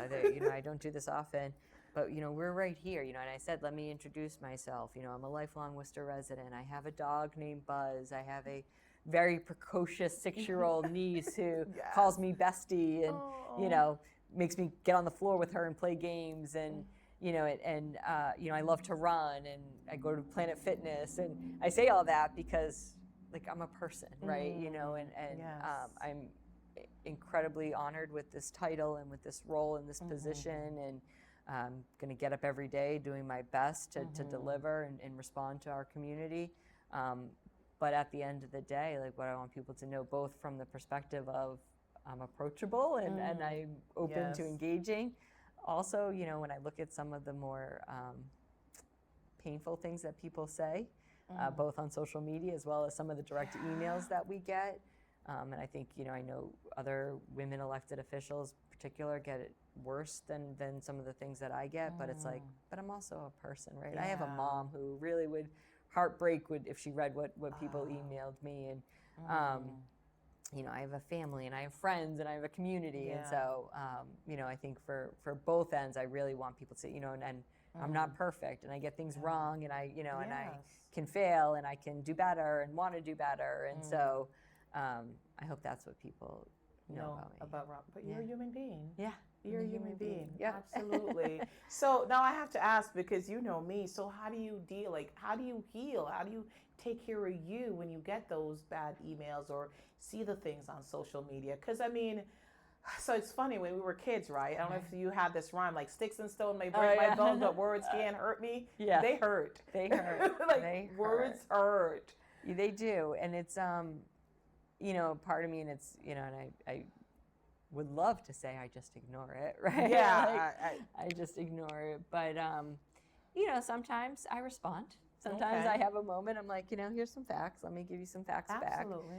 I don't do this often. But, we're right here, and I said, let me introduce myself. I'm a lifelong Worcester resident. I have a dog named Buzz. I have a very precocious 6-year-old niece who calls me bestie and, makes me get on the floor with her and play games. And, I love to run, and I go to Planet Fitness. And I say all that because, like, I'm a person, right? I'm incredibly honored with this title and with this role and this position. And I'm going to get up every day doing my best to deliver and respond to our community. But at the end of the day, like, what I want people to know, both from the perspective of I'm approachable and I'm open to engaging. Also, when I look at some of the more painful things that people say, both on social media as well as some of the direct emails that we get. And I think, I know other women elected officials in particular get it worse than some of the things that I get, but it's like, but I'm also a person, right? I have a mom who really would heartbreak if she read what people emailed me. And, I have a family, and I have friends, and I have a community. And so, I think for both ends, I really want people to, and I'm not perfect, and I get things wrong, and I, and I can fail, and I can do better and want to do better. And so, I hope that's what people know about me. Rob. But you're a human being. Yeah. You're a human being. Yeah. Absolutely. So now I have to ask, because you know me, so how do you deal, how do you heal? How do you take care of you when you get those bad emails or see the things on social media? Because, I mean, so it's funny, when we were kids, right? I don't know if you had this rhyme, like, sticks and stone may break my bones, but words can't hurt me. Yeah. They hurt. They hurt. Words hurt. They do. And it's, part of me, and it's, and I would love to say I just ignore it, right? Yeah. I just ignore it. But, sometimes I respond. Sometimes I have a moment, I'm like, here's some facts. Let me give you some facts back. Absolutely.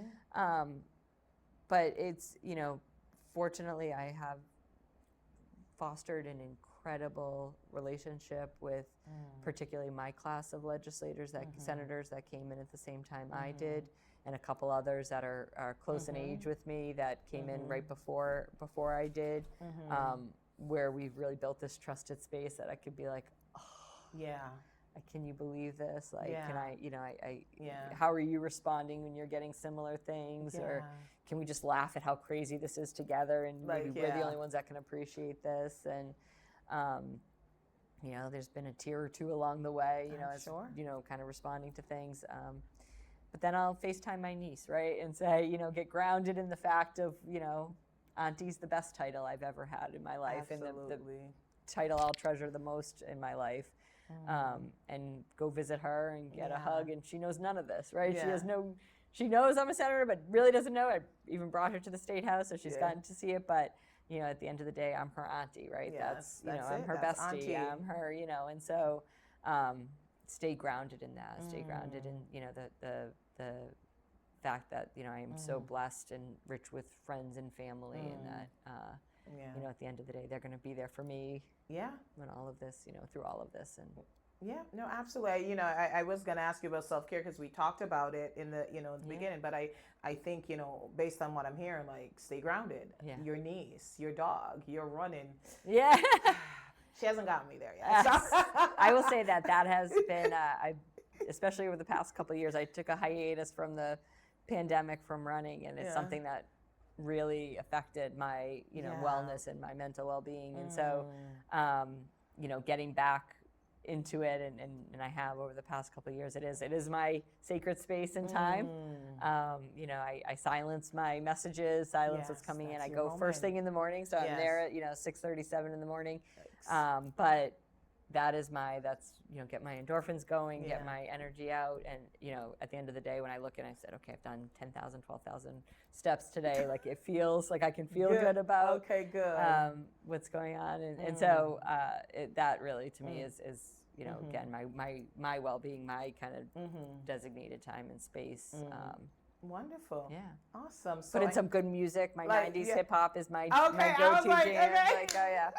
But it's, fortunately, I have fostered an incredible relationship with particularly my class of legislators, senators that came in at the same time I did, and a couple others that are close in age with me that came in right before I did, where we've really built this trusted space that I could be like, can you believe this? Like, can I, how are you responding when you're getting similar things? Or can we just laugh at how crazy this is together, and maybe we're the only ones that can appreciate this? And, you know, there's been a tear or two along the way, you know, as, sure. you know, kind of responding to things. But then I'll FaceTime my niece, right, and say, you know, get grounded in the fact of, you know, Auntie's the best title I've ever had in my life, Absolutely. and the title I'll treasure the most in my life. And go visit her and get a hug, and she knows none of this, right? She knows I'm a senator, but really doesn't know. I even brought her to the State House, so she's gotten to see it. But you know, at the end of the day, I'm her auntie, right? Yes, you know, that's I'm it. her That's bestie. auntie. I'm her, you know, and so stay grounded in that. Stay grounded in, you know, the fact that, you know, I am so blessed and rich with friends and family, and that you know, at the end of the day, they're going to be there for me. Yeah. When all of this, you know, through all of this, and yeah, no, absolutely. You know, I was going to ask you about self-care because we talked about it in the, you know, the beginning, but I think, you know, based on what I'm hearing, like, stay grounded. Yeah. Your niece, your dog, you're running. Yeah. She hasn't gotten me there yet. So. I will say that has been, especially over the past couple of years, I took a hiatus from the pandemic from running, and it's something that really affected my, you know, wellness and my mental well-being. And so, you know, getting back into it, and I have over the past couple of years, it is my sacred space and time. You know, I silence my messages, silence what's coming in. I go first thing in the morning, so I'm there at, you know, 6:37 in the morning. But that's, you know, get my endorphins going, get my energy out. And, you know, at the end of the day, when I look and I said, okay, I've done 10,000, 12,000 steps today, like it feels like I can feel good about what's going on. And so that really to me is, you know, again, my well-being, my kind of designated time and space. Wonderful. Yeah. Awesome. So put in some good music. My like, 90s hip hop is my Okay, my I go-to was like, jam. okay. Like, oh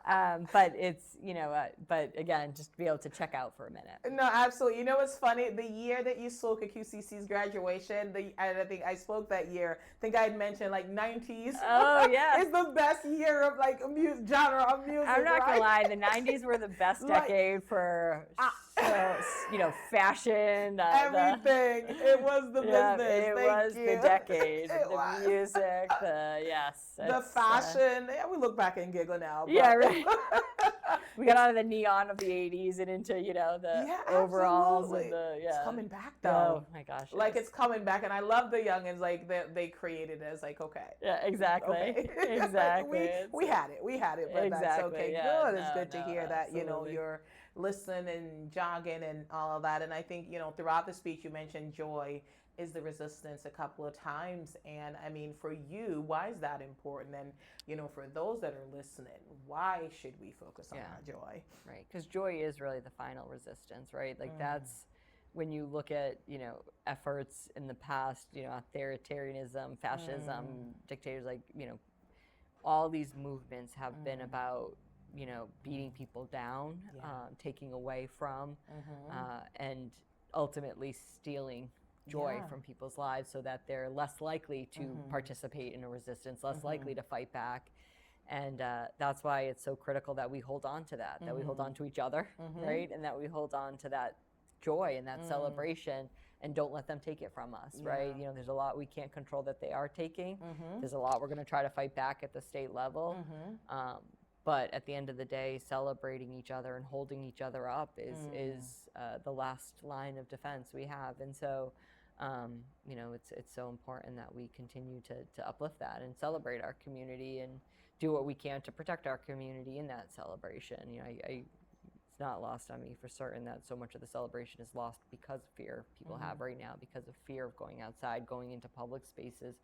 yeah. But it's, you know, but again, just to be able to check out for a minute. No, absolutely. You know what's funny? The year that you spoke at QCC's graduation, I think I spoke that year. I think I had mentioned like 90s. Oh yeah, it's the best year of like genre of music. I'm not gonna lie, right? the 90s were the best decade for you know, fashion. Everything. It was the business. It was the decade. The music. The fashion. We look back and giggle now. But. Yeah, right. We got out of the neon of the 80s and into, you know, the overalls absolutely. And it's coming back though. Oh my gosh. Like it's coming back, and I love the youngins. Like they created it as like Yeah, exactly. Okay. Exactly. Like we had it, but that's okay. Yeah, good. It's good to hear that, absolutely. you know, you're listening and jogging and all of that. And I think, you know, throughout the speech you mentioned joy is the resistance a couple of times. And I mean, for you, why is that important? And, you know, for those that are listening, why should we focus on our joy? Right. Because joy is really the final resistance, right? Like that's when you look at, you know, efforts in the past, you know, authoritarianism, fascism, dictators, like, you know, all these movements have been about, you know, beating people down, taking away from, and ultimately stealing joy from people's lives so that they're less likely to participate in a resistance, less likely to fight back. And that's why it's so critical that we hold on to that, that we hold on to each other, right? And that we hold on to that joy and that celebration and don't let them take it from us, right? You know, there's a lot we can't control that they are taking. There's a lot we're going to try to fight back at the state level. But at the end of the day, celebrating each other and holding each other up is the last line of defense we have. And so, you know, it's so important that we continue to uplift that and celebrate our community and do what we can to protect our community in that celebration. You know, it's not lost on me for certain that so much of the celebration is lost because of fear people have right now, because of fear of going outside, going into public spaces,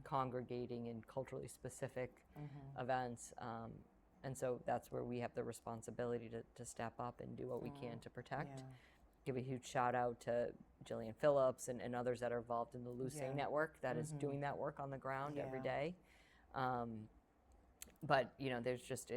congregating in culturally specific events. And so that's where we have the responsibility to step up and do what we can to protect. Give a huge shout out to Jillian Phillips and others that are involved in the Lucé network that is doing that work on the ground every day. But you know, there's just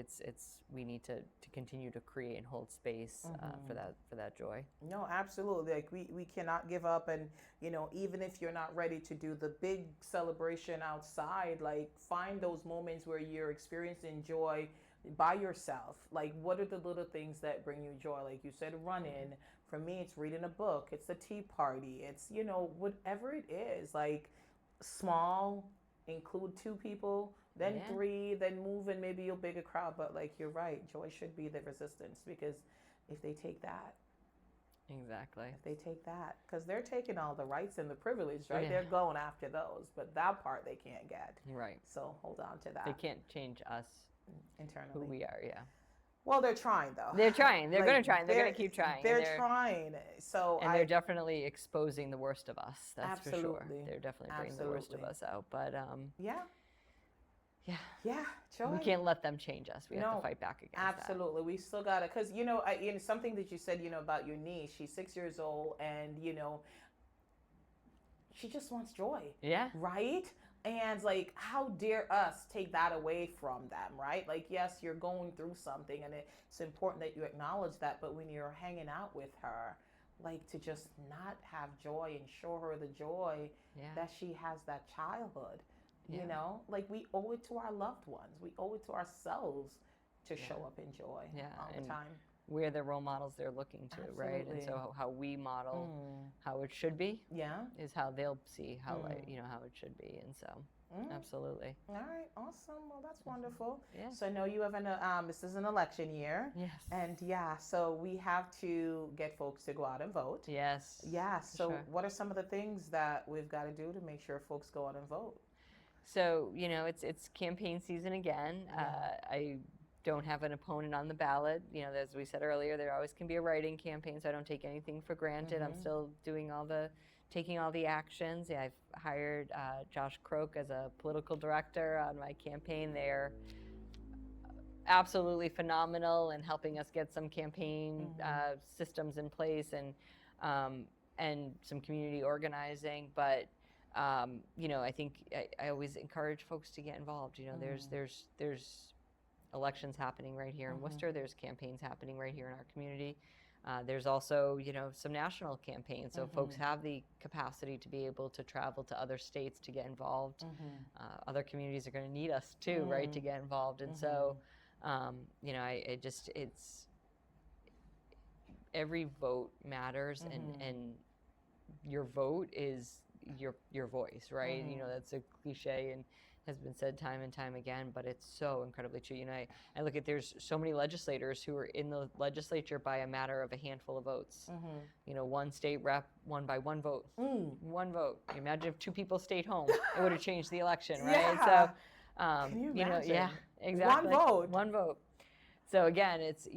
we need to continue to create and hold space for that joy. No, absolutely. Like we cannot give up, and you know, even if you're not ready to do the big celebration outside, like find those moments where you're experiencing joy by yourself. Like, what are the little things that bring you joy? Like you said, running. For me, it's reading a book. It's a tea party. It's, you know, whatever it is. Like small, include 2 people, then Yeah. 3, then move and maybe you'll bigger crowd. But like you're right, joy should be the resistance because if they take that, Exactly. because they're taking all the rights and the privilege, right? Yeah. They're going after those, but that part they can't get. Right. So hold on to that. They can't change us, internally. who we are. Yeah. Well, they're trying though. They're trying. They're Like, going to try. And they're going to keep trying. They're trying. So and they're definitely exposing the worst of us. That's for sure. Absolutely. They're definitely bringing the worst of us out. But yeah. Yeah. Joy. We can't let them change us. We have to fight back against Absolutely. We still got to, because, something that you said, about your niece, she's 6 years old and, she just wants joy. Yeah. Right? And like, how dare us take that away from them, right? Like, yes, you're going through something and it's important that you acknowledge that. But when you're hanging out with her, like to just not have joy and show her the joy that she has that childhood. Like we owe it to our loved ones. We owe it to ourselves to show up in joy all the time. We're the role models they're looking to, right? And so how we model how it should be is how they'll see how how it should be. And so absolutely. All right, awesome. Well, that's wonderful. Yeah. So I know you have this is an election year. Yes. And so we have to get folks to go out and vote. Yes. Yeah. So what are some of the things that we've got to do to make sure folks go out and vote? So, it's campaign season again. I don't have an opponent on the ballot. As we said earlier, there always can be a write-in campaign, so I don't take anything for granted. I'm still taking all the actions. Yeah, I've hired Josh Croak as a political director on my campaign. They're absolutely phenomenal in helping us get some campaign systems in place and some community organizing. But I think I always encourage folks to get involved. There's elections happening right here in Worcester. There's campaigns happening right here in our community. There's also, some national campaigns. So folks have the capacity to be able to travel to other states to get involved. Other communities are going to need us too, right, to get involved. And so, it's every vote matters, and your vote is your voice, right? That's a cliche and has been said time and time again, but it's so incredibly true. I look at, there's so many legislators who are in the legislature by a matter of a handful of votes. One state rep won by one vote. One vote. Imagine if 2 people stayed home, it would have changed the election, right? Yeah. So, Can you imagine? exactly. One vote. So again, it's,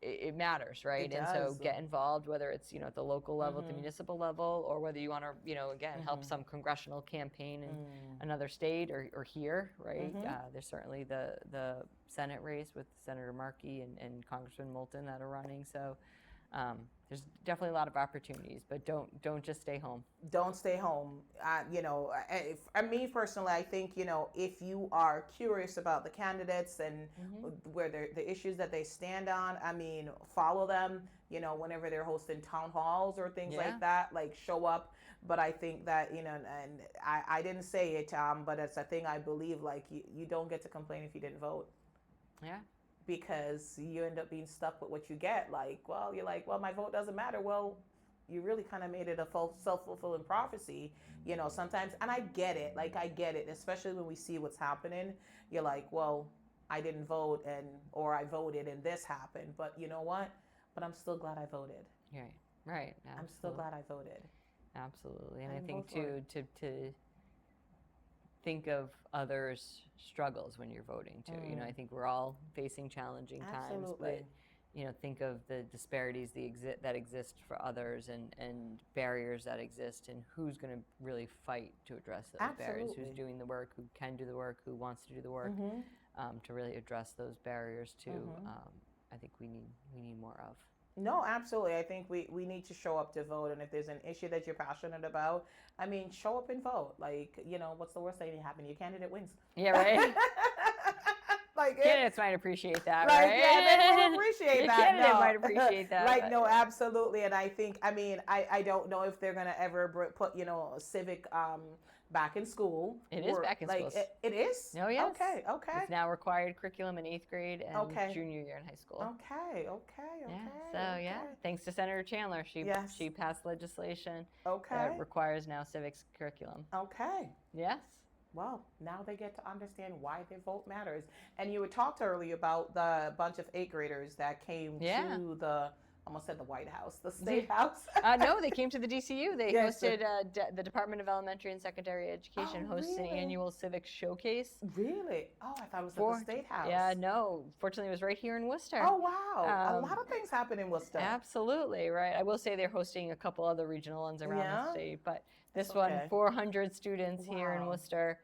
it matters, right? It and does. so get involved, whether it's, at the local level, at the municipal level, or whether you want to, again, help some congressional campaign in another state or here, right? There's certainly the Senate race with Senator Markey and Congressman Moulton that are running. So there's definitely a lot of opportunities, but don't just stay home. Don't stay home. Me personally, I think, if you are curious about the candidates and where the issues that they stand on, follow them, whenever they're hosting town halls or things like that, like show up. But I think that, and I didn't say it, but it's a thing I believe, like you don't get to complain if you didn't vote. Yeah. Because you end up being stuck with what you get. You're like, my vote doesn't matter. Well, you really kind of made it a self-fulfilling prophecy, sometimes. And I get it, especially when we see what's happening. You're like, well, I didn't vote or I voted and this happened. But you know what? But I'm still glad I voted. Right. Absolutely. I'm still glad I voted. Absolutely. And I think too, to think of others' struggles when you're voting too. I think we're all facing challenging times, but think of the disparities that exist for others and barriers that exist, and who's going to really fight to address those barriers, who's doing the work, who can do the work, who wants to do the work, to really address those barriers too. I think we need more of. No, absolutely. I think we need to show up to vote. And if there's an issue that you're passionate about, show up and vote. What's the worst thing that happen? Your candidate wins. Yeah, right. Candidates might appreciate that, right? Right? Yeah, they will appreciate that. Candidate might appreciate that. No, absolutely. And I think, I don't know if they're going to ever put, civic back in school. It is back in school. It is? Oh, yes. Okay. It's now required curriculum in 8th grade and junior year in high school. Okay. Thanks to Senator Chandler. She passed legislation that requires now civics curriculum. Okay. Yes. Well, now they get to understand why their vote matters. And you had talked earlier about the bunch of eighth graders that came Yeah. to the, almost said the White House, the State House. No, they came to the DCU. They Yes. hosted the Department of Elementary and Secondary Education Oh, hosts an really? annual civic showcase. Really? Oh, I thought it was at For the State House. Yeah, no. Fortunately, it was right here in Worcester. Oh, wow. A Um, lot of things happen in Worcester. Absolutely, right. I will say they're hosting a couple other regional ones around Yeah? the state, but this That's one, okay. 400 students here in Wow. Worcester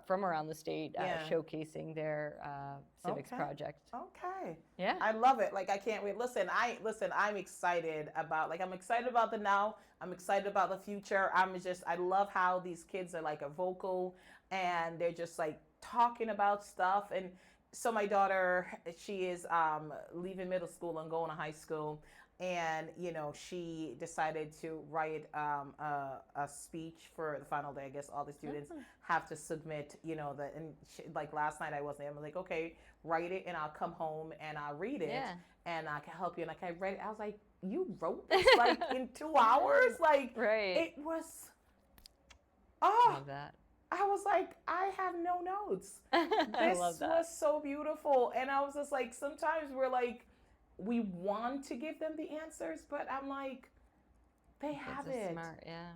from around the state Yeah. showcasing their civics Okay. project. Okay. Yeah. I love it. Like I can't wait. I'm excited about I'm excited about the now. I'm excited about the future. I love how these kids are like a vocal and they're just like talking about stuff. And so my daughter, she is leaving middle school and going to high school. And she decided to write a speech for the final day. I guess all the students have to submit, like last night I wasn't there. I'm like, okay, write it and I'll come home and I'll read it Yeah. and I can help you. And like I read it, I was like, you wrote this like in 2 hours? Like Right. it was. Love that. I was like, I have no notes. I This love that. was so beautiful. And I was just like, sometimes we're like, we want to give them the answers, but I'm like, they have Kids are it. smart, yeah.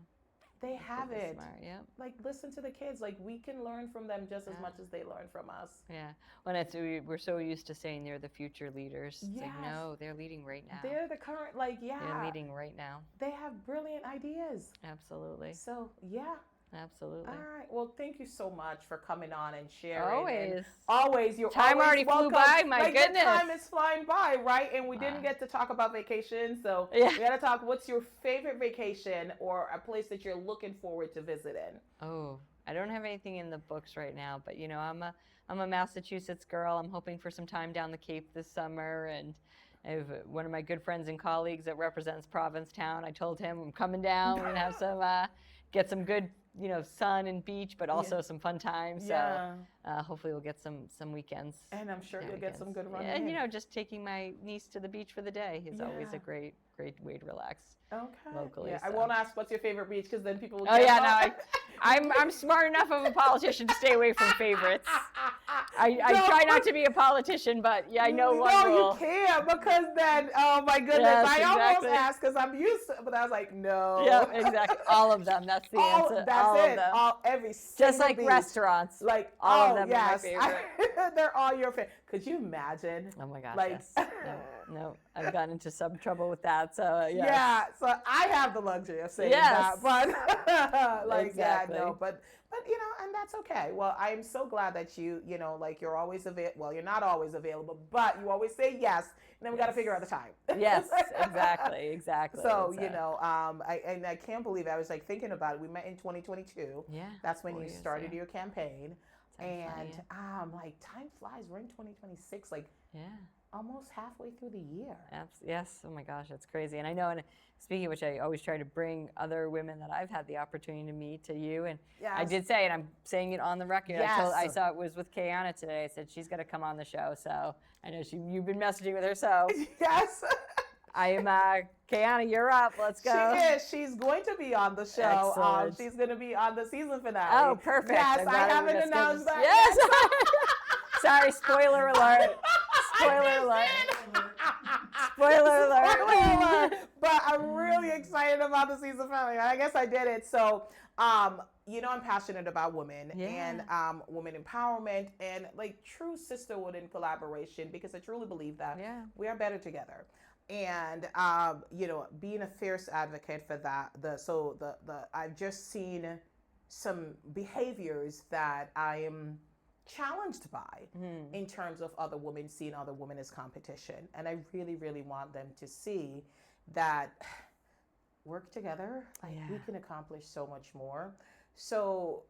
They have Kids are it. Smart, yeah. Like, listen to the kids. Like, we can learn from them just as Yeah. much as they learn from us. Yeah. When we're so used to saying they're the future leaders. It's like, Yes. no, they're leading right now. They're the current, They're leading right now. they have brilliant ideas. Absolutely. So, yeah. Absolutely. All right. Well, thank you so much for coming on and sharing. And Always. you're Time always already flew welcome. by, my like, goodness. The time is flying by, right? And we Wow. didn't get to talk about vacation, so Yeah. we got to talk. What's your favorite vacation or a place that you're looking forward to visiting? Oh, I don't have anything in the books right now, but I'm a Massachusetts girl. I'm hoping for some time down the Cape this summer, and I have one of my good friends and colleagues that represents Provincetown. I told him I'm coming down. We're gonna have some get some good sun and beach, but also some fun times. Yeah. So hopefully we'll get some weekends. And I'm sure Yeah, you'll get some weekends. good running. Yeah, and in. just taking my niece to the beach for the day is always Yeah. a great way to relax. Okay. Locally, Yeah. I so. won't ask what's your favorite beach because then people will Oh get yeah, no, I'm smart enough of a politician to stay away from favorites. I try not to be a politician, but yeah, I know one rule. No, you can't because then, oh my goodness, Yes, I almost exactly. asked because I'm used to, but I was like, no. Yeah, exactly. All of them. That's the answer. That's all it. Of them. Every Just single like beach. restaurants. Like all of them yes, are my favorite. they're all your favorite. Could you imagine? Oh my gosh, Like- yes. No, I've gotten into some trouble with that. So yes. Yeah, so I have the luxury of saying Yes. that, but like Exactly. yeah, no, but and that's okay. Well, I'm so glad that like you're always available. Well, you're not always available, but you always say yes. And then we got to Yes. figure out the time. Yes, exactly. So It's, I can't believe it. I was like thinking about it. We met in 2022. yeah, That's when 4 you years, started yeah. your campaign. Time And flying. like time flies. We're in 2026, like Yeah. almost halfway through the year. Yes. Oh my gosh, that's crazy. And I know, and speaking of which, I always try to bring other women that I've had the opportunity to meet to you. And I Yes. did say, and I'm saying it on the record. Yes. I saw it was with Kayana today. I said she's got to come on the show. So I know you've been messaging with her. So Yes. I am Kayana. You're up. Let's go. She is. She's going to be on the show. Excellent. She's going to be on the season finale. Oh, perfect. Yes, I'm I glad haven't that's good. announced that. Yes. Sorry, spoiler alert. Spoiler alert. Spoiler alert. Spoiler alert. But I'm really excited about the season finale. I guess I did it. So, I'm passionate about women and women empowerment and like true sisterhood and collaboration because I truly believe that we are better together. And being a fierce advocate for that. I've just seen some behaviors that I am challenged by in terms of other women seeing other women as competition. And I really, really want them to see that work together, like we can accomplish so much more. So,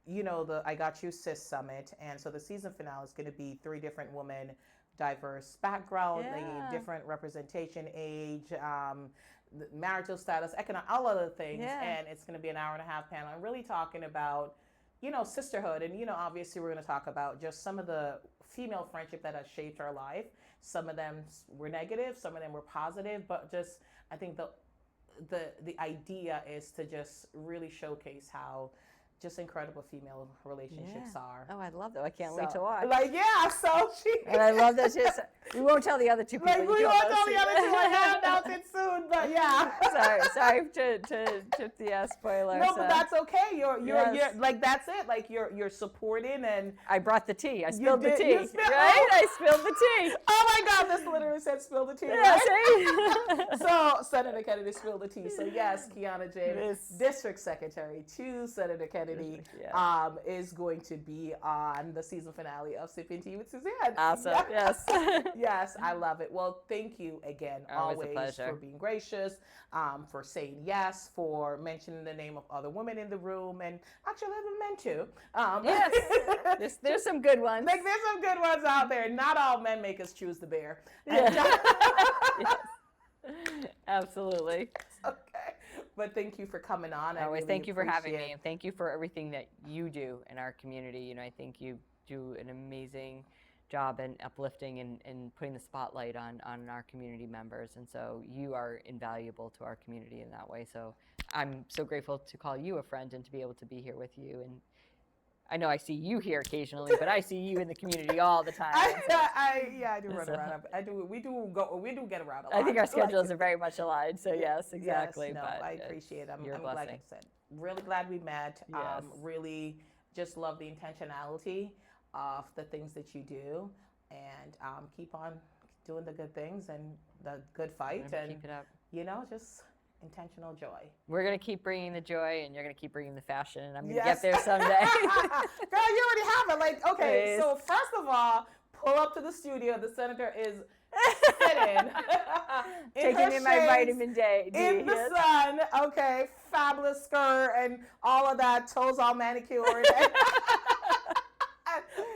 I Got You Sis Summit. And so the season finale is going to be 3 different women, diverse background, different representation, age, marital status, economic, all other things. And it's going to be an hour-and-a-half panel. I'm really talking about sisterhood. And, obviously we're going to talk about just some of the female friendship that has shaped our life. Some of them were negative, some of them were positive, but just, I think the idea is to just really showcase how just incredible female relationships are. Oh, I love that. I can't wait to So, watch. like, yeah, so she. And I love that she's. We won't tell the other two people. Like, we won't tell the other two. We'll announce it soon, but yeah. sorry to the spoiler. No, but that's okay. You're Yes. like, that's it. Like, you're supporting, and I brought the tea. I spilled the did- tea. you spilled- Right? I spilled the tea. oh my God, this literally said spill the tea. Yeah, right? see? So Senator Kennedy spilled the tea. So yes, Kiana James, Yes. District Secretary to Senator Kennedy, Yeah. is going to be on the season finale of Sipping Tea with Suzanne. Awesome. Yes. Yes, I love it. Well, thank you again, Always a always pleasure. for being gracious, for saying yes, for mentioning the name of other women in the room, and actually the men too. Yes. There's some good ones. Like, there's some good ones out there. Not all men make us choose the bear. Yeah. Yes. Absolutely. Okay. But thank you for coming on. I Always really thank you for having appreciate me, and thank you for everything that you do in our community. You know, I think you do an amazing job in uplifting and putting the spotlight on our community members, and so you are invaluable to our community in that way. So I'm so grateful to call you a friend and to be able to be here with you. And I know I see you here occasionally, but I see you in the community all the time. I do run So- around. We do get around a lot. I think our Like, schedules are very much aligned. So yes, exactly. Yes, no, but I appreciate it. you're a I'm like I blessing. said, really glad we met. Yes. Really just love the intentionality of the things that you do, and keep on doing the good things and the good fight, Remember, and keep it up. just intentional joy. We're gonna keep bringing the joy, and you're gonna keep bringing the fashion, and I'm gonna Yes. get there someday. Girl, you already have it. Like, okay, Please. so first of all, pull up to the studio. The senator is sitting in Taking her in my shades, vitamin D. in the yes. sun. Okay, fabulous skirt and all of that, toes all manicured.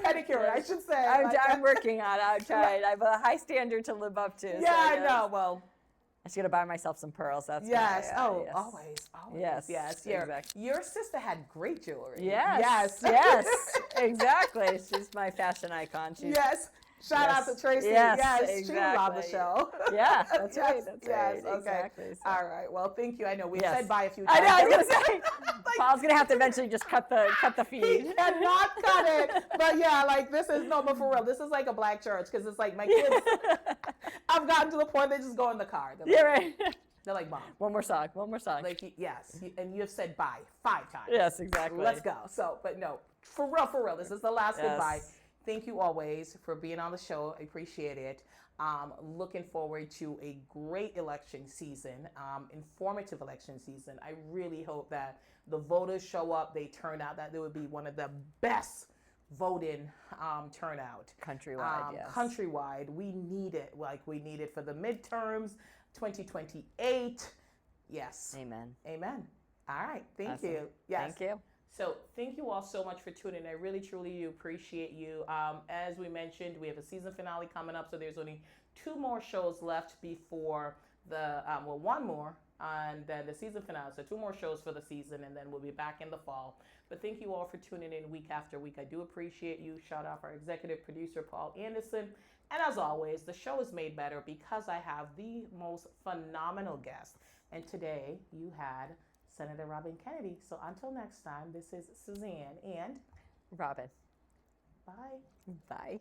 Pedicured, I should say. I'm working on it. I'm trying. I have a high standard to live up to. Yeah, so I yes. know. Well, I just gotta buy myself some pearls. That's yes. my, Oh, yes. always. Yes, Yes. exactly. Your sister had great jewelry. Yes. Yes. Yes. Exactly. She's my fashion icon. She's, Yes. Shout out Yes. to Tracy. Yes, She was on the exactly. show. Yeah, that's right. Yes, That's yes, right. okay. Exactly. So. All right. Well, thank you. I know we've Yes. said bye a few I times. know. I was gonna say, Paul's gonna have to eventually just cut the He feed. cannot cut it. But yeah, like this is but for real, this is like a black church because it's like my kids. I've gotten to the point they just go in the car. They're like, Yeah, right. they're like, Mom. One more song. One more song. Like yes, and you have said bye 5 times. Yes, exactly. Let's go. So, but no, for real, this is the last Yes. goodbye. Thank you always for being on the show. I appreciate it. Looking forward to a great election season, informative election season. I really hope that the voters show up, they turn out, that there would be one of the best voting turnout. Countrywide, yes. Countrywide. We need it. Like we need it for the midterms, 2028. Yes. Amen. Amen. All right. Thank Awesome. you. Yes. Thank you. So thank you all so much for tuning in. I really, truly appreciate you. As we mentioned, we have a season finale coming up, so there's only 2 more shows left before the, one more, and then the season finale. So 2 more shows for the season, and then we'll be back in the fall. But thank you all for tuning in week after week. I do appreciate you. Shout out our executive producer, Paul Anderson. And as always, the show is made better because I have the most phenomenal guest. And today you had Senator Robyn Kennedy. So until next time, this is Suzanne and Robyn. bye. Bye.